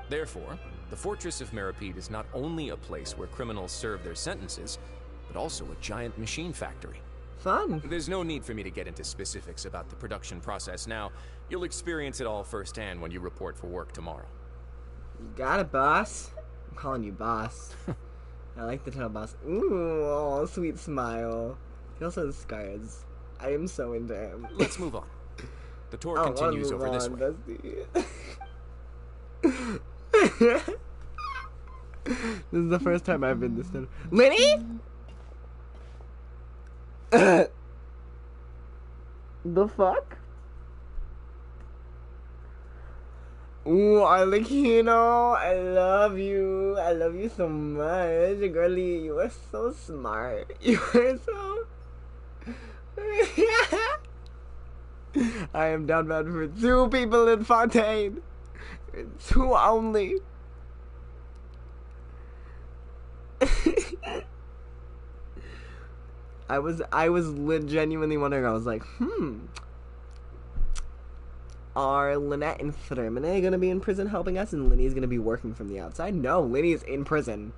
Therefore, The Fortress of Meripede is not only a place where criminals serve their sentences, but also a giant machine factory. Fun. There's no need for me to get into specifics about the production process now. You'll experience it all firsthand when you report for work tomorrow. You got it, boss. I'm calling you boss. I like the title boss. Ooh, oh, sweet smile. He also has scars. I am so into him. Let's move on. The tour continues over this way. This is the first time I've been this done. Lenny? The fuck? Ooh, Arlecchino, I love you. I love you so much. Girlie, you are so smart. You are so... I am down bad for 2 people in Fontaine. 2 only. I was genuinely wondering. I was like, are Lynette and Thermine gonna be in prison helping us, and Linny's gonna be working from the outside? No, Linny's in prison.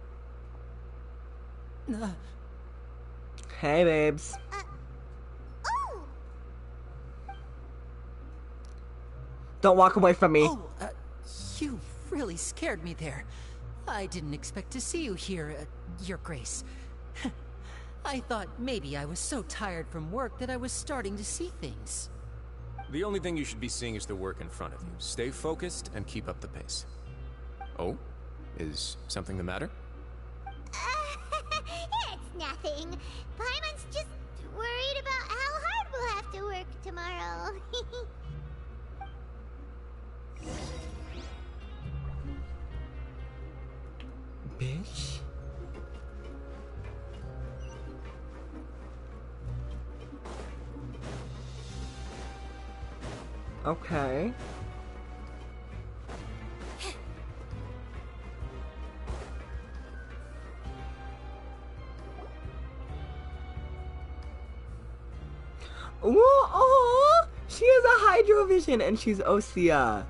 Hey, babes. Oh! Don't walk away from me. Oh, you really scared me there. I didn't expect to see you here, Your Grace. I thought maybe I was so tired from work that I was starting to see things. The only thing you should be seeing is the work in front of you. Stay focused and keep up the pace. Oh? Is something the matter? It's nothing. Paimon's just worried about how hard we'll have to work tomorrow. Bitch. Okay. Whoa, oh, she has a hydrovision and she's Osea.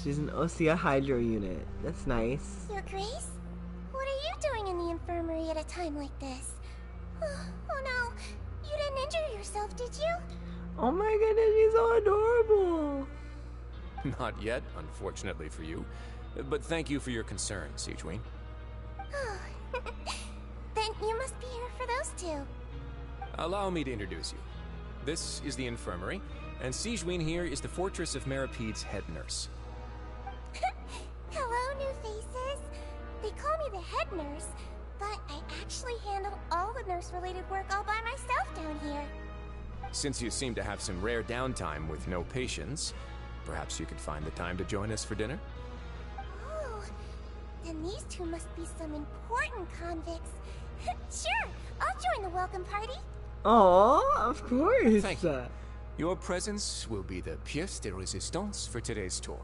She's an Osea hydro unit. That's nice. Your Grace? What are you doing in the infirmary at a time like this? Oh no, you didn't injure yourself, did you? Oh my goodness, she's so adorable. Not yet, unfortunately for you. But thank you for your concern, Sigewinne. Then you must be here for those 2. Allow me to introduce you. This is the infirmary, and Sigewinne here is the Fortress of Meripede's head nurse. Hello, new faces. They call me the head nurse, but I actually handle all the nurse-related work all by myself down here. Since you seem to have some rare downtime with no patients, perhaps you could find the time to join us for dinner? Oh, then these 2 must be some important convicts. Sure, I'll join the welcome party. Oh, of course. Thank you. Your presence will be the pièce de résistance for today's tour.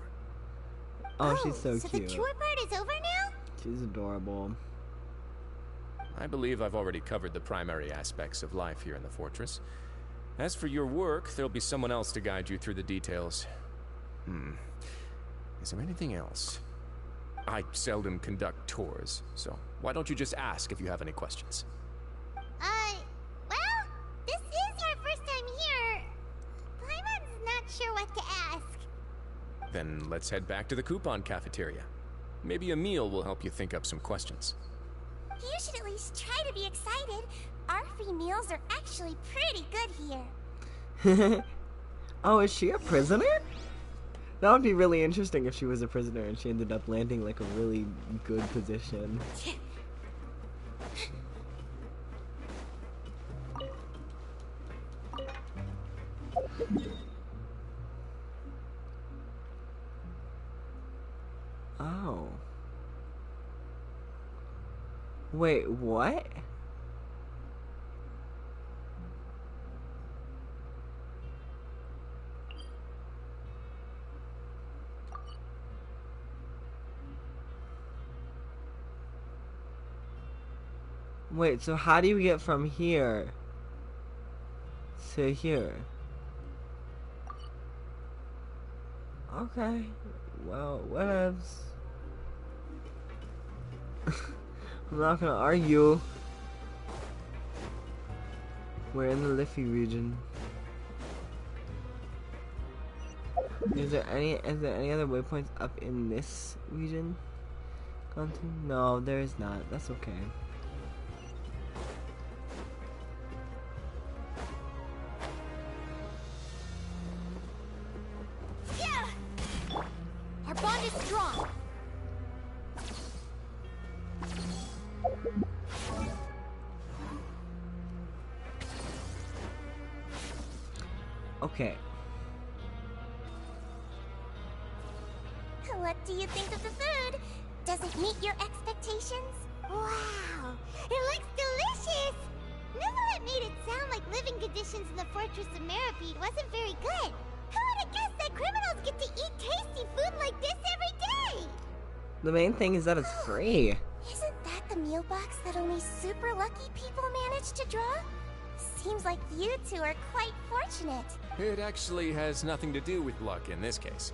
Oh, she's so So cute. the tour part is over now? She's adorable. I believe I've already covered the primary aspects of life here in the fortress. As for your work, there'll be someone else to guide you through the details. Is there anything else? I seldom conduct tours, so why don't you just ask if you have any questions? Well, this is our first time here. Paimon's not sure what to ask. Then let's head back to the coupon cafeteria. Maybe a meal will help you think up some questions. You should at least try to be excited. Our free meals are actually pretty good here. Oh, is she a prisoner? That would be really interesting if she was a prisoner and she ended up landing like a really good position. Oh. Wait, what? Wait, so how do you get from here to here? Okay. Well, whatevs. I'm not gonna argue. We're in the Liffey region. Is there any other waypoints up in this region? No, there is not. That's okay. Yeah! Our bond is strong. Okay. What do you think of the food? Does it meet your expectations? Wow, it looks delicious! Neverlet made it sound like living conditions in the Fortress of Meripede wasn't very good. Who would have guessed that criminals get to eat tasty food like this every day? The main thing is that it's free. Isn't that the meal box that only super lucky people manage to draw? Seems like you two are quite fortunate. It actually has nothing to do with luck in this case.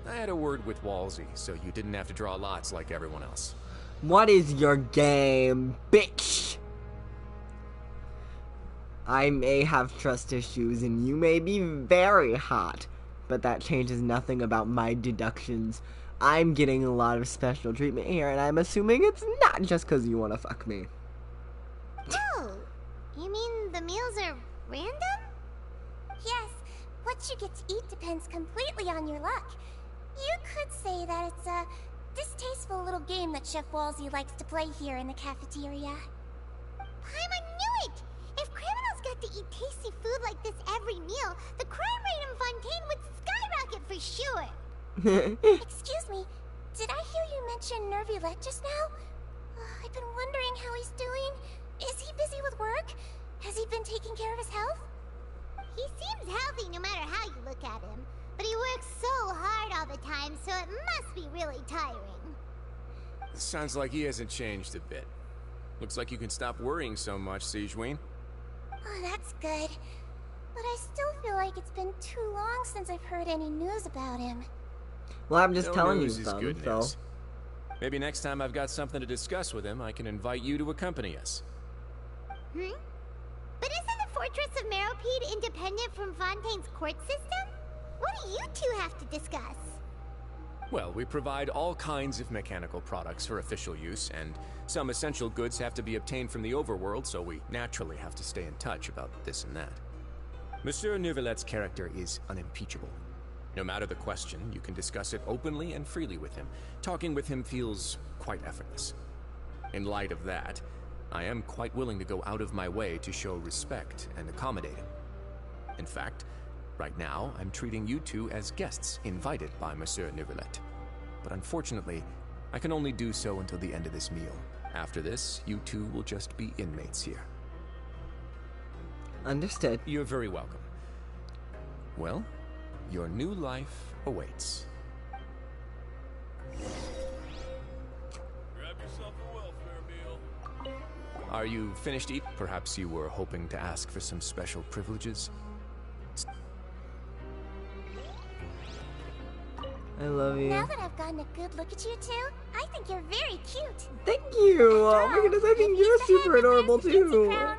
I had a word with Walsey, so you didn't have to draw lots like everyone else. What is your game, bitch? I may have trust issues and you may be very hot, but that changes nothing about my deductions. I'm getting a lot of special treatment here, and I'm assuming it's not just because you want to fuck me. Oh, you mean the meals are random? Yes, what you get to eat depends completely on your luck. You could say that it's a distasteful little game that Chef Walsey likes to play here in the cafeteria. Paimon knew it! If criminals got to eat tasty food like this every meal, the crime rate in Fontaine would skyrocket for sure! Excuse me, did I hear you mention Nervulette just now? I've been wondering how he's doing. Is he busy with work? Has he been taking care of his health? He seems healthy no matter how you look at him. But he works so hard all the time, so it must be really tiring. Sounds like he hasn't changed a bit. Looks like you can stop worrying so much, Sigewinne. Oh, that's good. But I still feel like it's been too long since I've heard any news about him. Well, I'm just telling you news is some, good so... news. Maybe next time I've got something to discuss with him, I can invite you to accompany us. But isn't the Fortress of Meripede independent from Fontaine's court system? What do you two have to discuss? Well, we provide all kinds of mechanical products for official use, and some essential goods have to be obtained from the overworld, so we naturally have to stay in touch about this and that. Monsieur Nervulette's character is unimpeachable. No matter the question, you can discuss it openly and freely with him. Talking with him feels quite effortless. In light of that, I am quite willing to go out of my way to show respect and accommodate him. In fact, right now, I'm treating you two as guests invited by Monsieur Nervulette. But unfortunately, I can only do so until the end of this meal. After this, you two will just be inmates here. Understood. You're very welcome. Well, your new life awaits. Grab yourself a welfare meal. Are you finished eating? Perhaps you were hoping to ask for some special privileges? I love you. Now that I've gotten a good look at you two, I think you're very cute. Thank you! Oh my goodness, I think you're super adorable too! I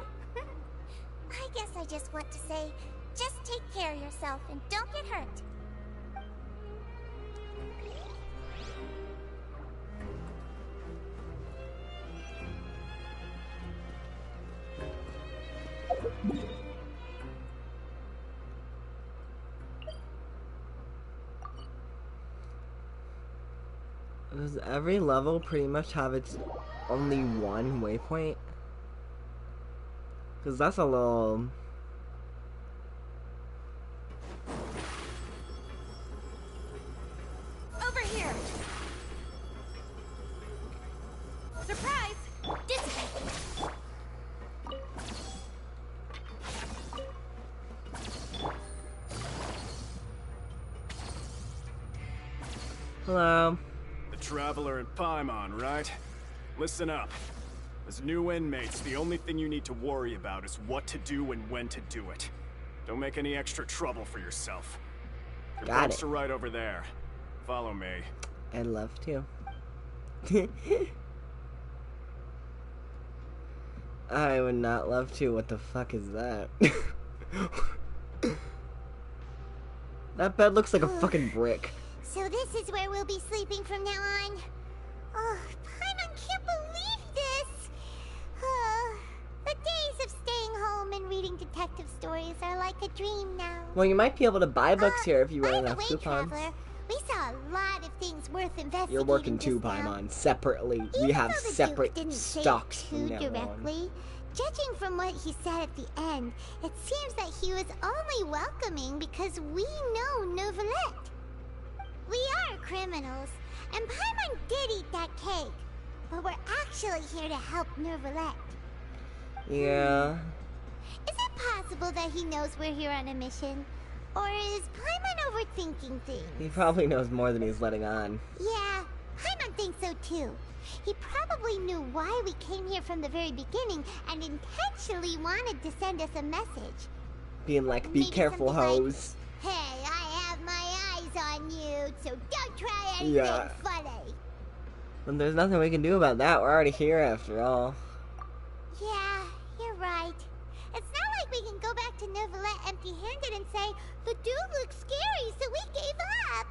guess I just want to say, just take care of yourself and don't get hurt. Does every level pretty much have its only one waypoint? Because that's a little... Over here! Surprise! Dissipate! Hello. Traveler and Paimon, right? Listen up. As new inmates, the only thing you need to worry about is what to do and when to do it. Don't make any extra trouble for yourself. Your Got books it. are right over there. Follow me. I'd love to. I would not love to. What the fuck is that? That bed looks like a fucking brick. So this is where we'll be sleeping from now on. Oh, Paimon can't believe this. The days of staying home and reading detective stories are like a dream now. Well, you might be able to buy books here if you run enough coupons. Traveler, we saw a lot of things worth investigating. You're working two Paimon separately. We have separate stocks from now on. Judging from what he said at the end, it seems that he was only welcoming because we know Neuvillette. We are criminals, and Paimon did eat that cake, but we're actually here to help Neuvillette. Yeah. Is it possible that he knows we're here on a mission? Or is Paimon overthinking things? He probably knows more than he's letting on. Yeah, Paimon thinks so too. He probably knew why we came here from the very beginning and intentionally wanted to send us a message. Being like, be careful, hoes. Like, hey, I have my eyes on you, so don't try anything funny. And there's nothing we can do about that. We're already here after all. Yeah, you're right. It's not like we can go back to Neuvillette empty-handed and say, the dude looks scary, so we gave up.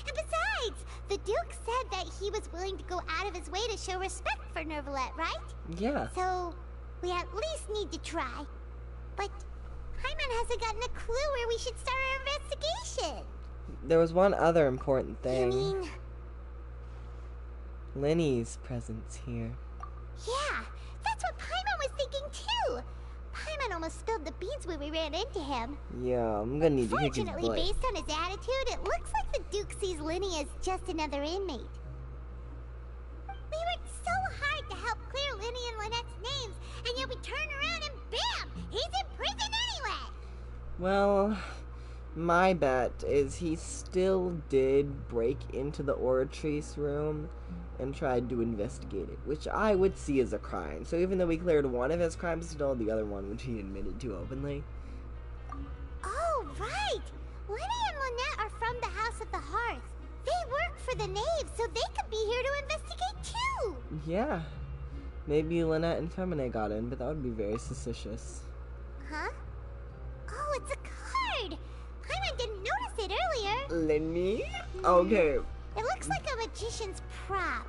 And besides, the Duke said that he was willing to go out of his way to show respect for Neuvillette, right? Yeah. So, we at least need to try. But Paimon hasn't gotten a clue where we should start our investigation. There was one other important thing. You mean? Lenny's presence here. Yeah, that's what Paimon was thinking too. Paimon almost spilled the beans when we ran into him. Yeah, I'm gonna need to kick his butt. Fortunately, based on his attitude, it looks like the Duke sees Lenny as just another inmate. We worked so hard to help clear Lenny and Lynette's names, and yet we turn around and bam! He's in prison anyway! Well, my bet is he still did break into the Oratrice room and tried to investigate it, which I would see as a crime. So even though we cleared one of his crimes, still the other one, which he admitted to openly. Oh, right! Lenny and Lynette are from the House of the Hearth. They work for the Knave, so they could be here to investigate too! Yeah. Maybe Lynette and Femine got in, but that would be very suspicious. Huh? Oh, it's a card! Paimon didn't notice it earlier. Lenny? Okay. It looks like a magician's prop.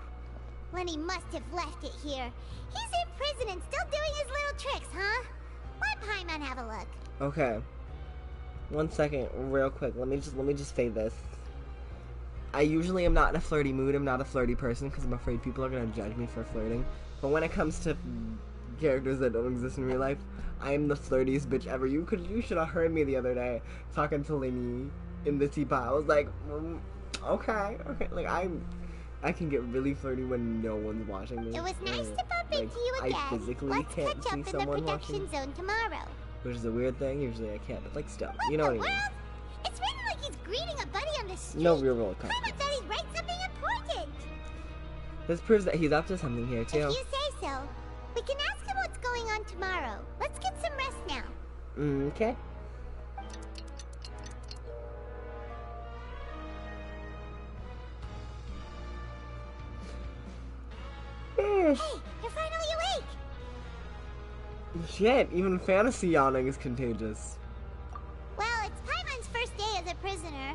Lenny must have left it here. He's in prison and still doing his little tricks, huh? Let Paimon have a look. Okay. 1 second, real quick. Let me just say this. I usually am not in a flirty mood. I'm not a flirty person because I'm afraid people are gonna judge me for flirting. But when it comes to characters that don't exist in real life, I am the flirtiest bitch ever. You should have heard me the other day talking to Lenny in the teapot. I was like, okay. Like I can get really flirty when no one's watching me. It was nice to bump into you again. I physically Let's can't catch see up in someone the production watching. zone tomorrow. Which is a weird thing. Usually I can't, but like still, What you know the what I mean. world? It's written like he's greeting a buddy on the street. No real world Paimon context. thought he'd write something important. This proves that he's up to something here too. If you say so. We can ask him what's going on tomorrow. Let's get some rest now. Okay. Hey, you're finally awake! Shit, even fantasy yawning is contagious. Well, it's Paimon's first day as a prisoner.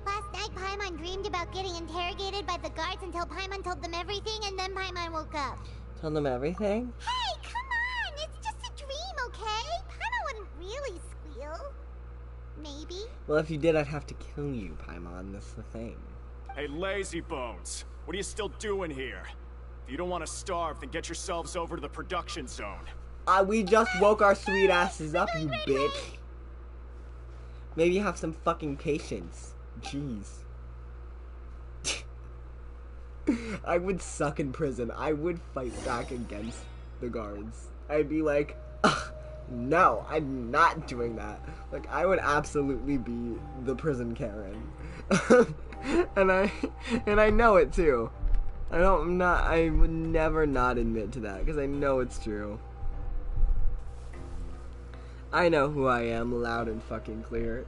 Last night, Paimon dreamed about getting interrogated by the guards until Paimon told them everything, and then Paimon woke up. Told them everything? Hey, come on! It's just a dream, okay? Paimon wouldn't really squeal. Maybe. Well, if you did, I'd have to kill you, Paimon. That's the thing. Hey, lazy bones. What are you still doing here? If you don't want to starve, then get yourselves over to the production zone. We just woke our sweet asses up, you bitch. Maybe have some fucking patience. Jeez. I would suck in prison. I would fight back against the guards. I'd be like, no, I'm not doing that. Like, I would absolutely be the prison Karen. and I know it too. I would never not admit to that, because I know it's true. I know who I am, loud and fucking clear.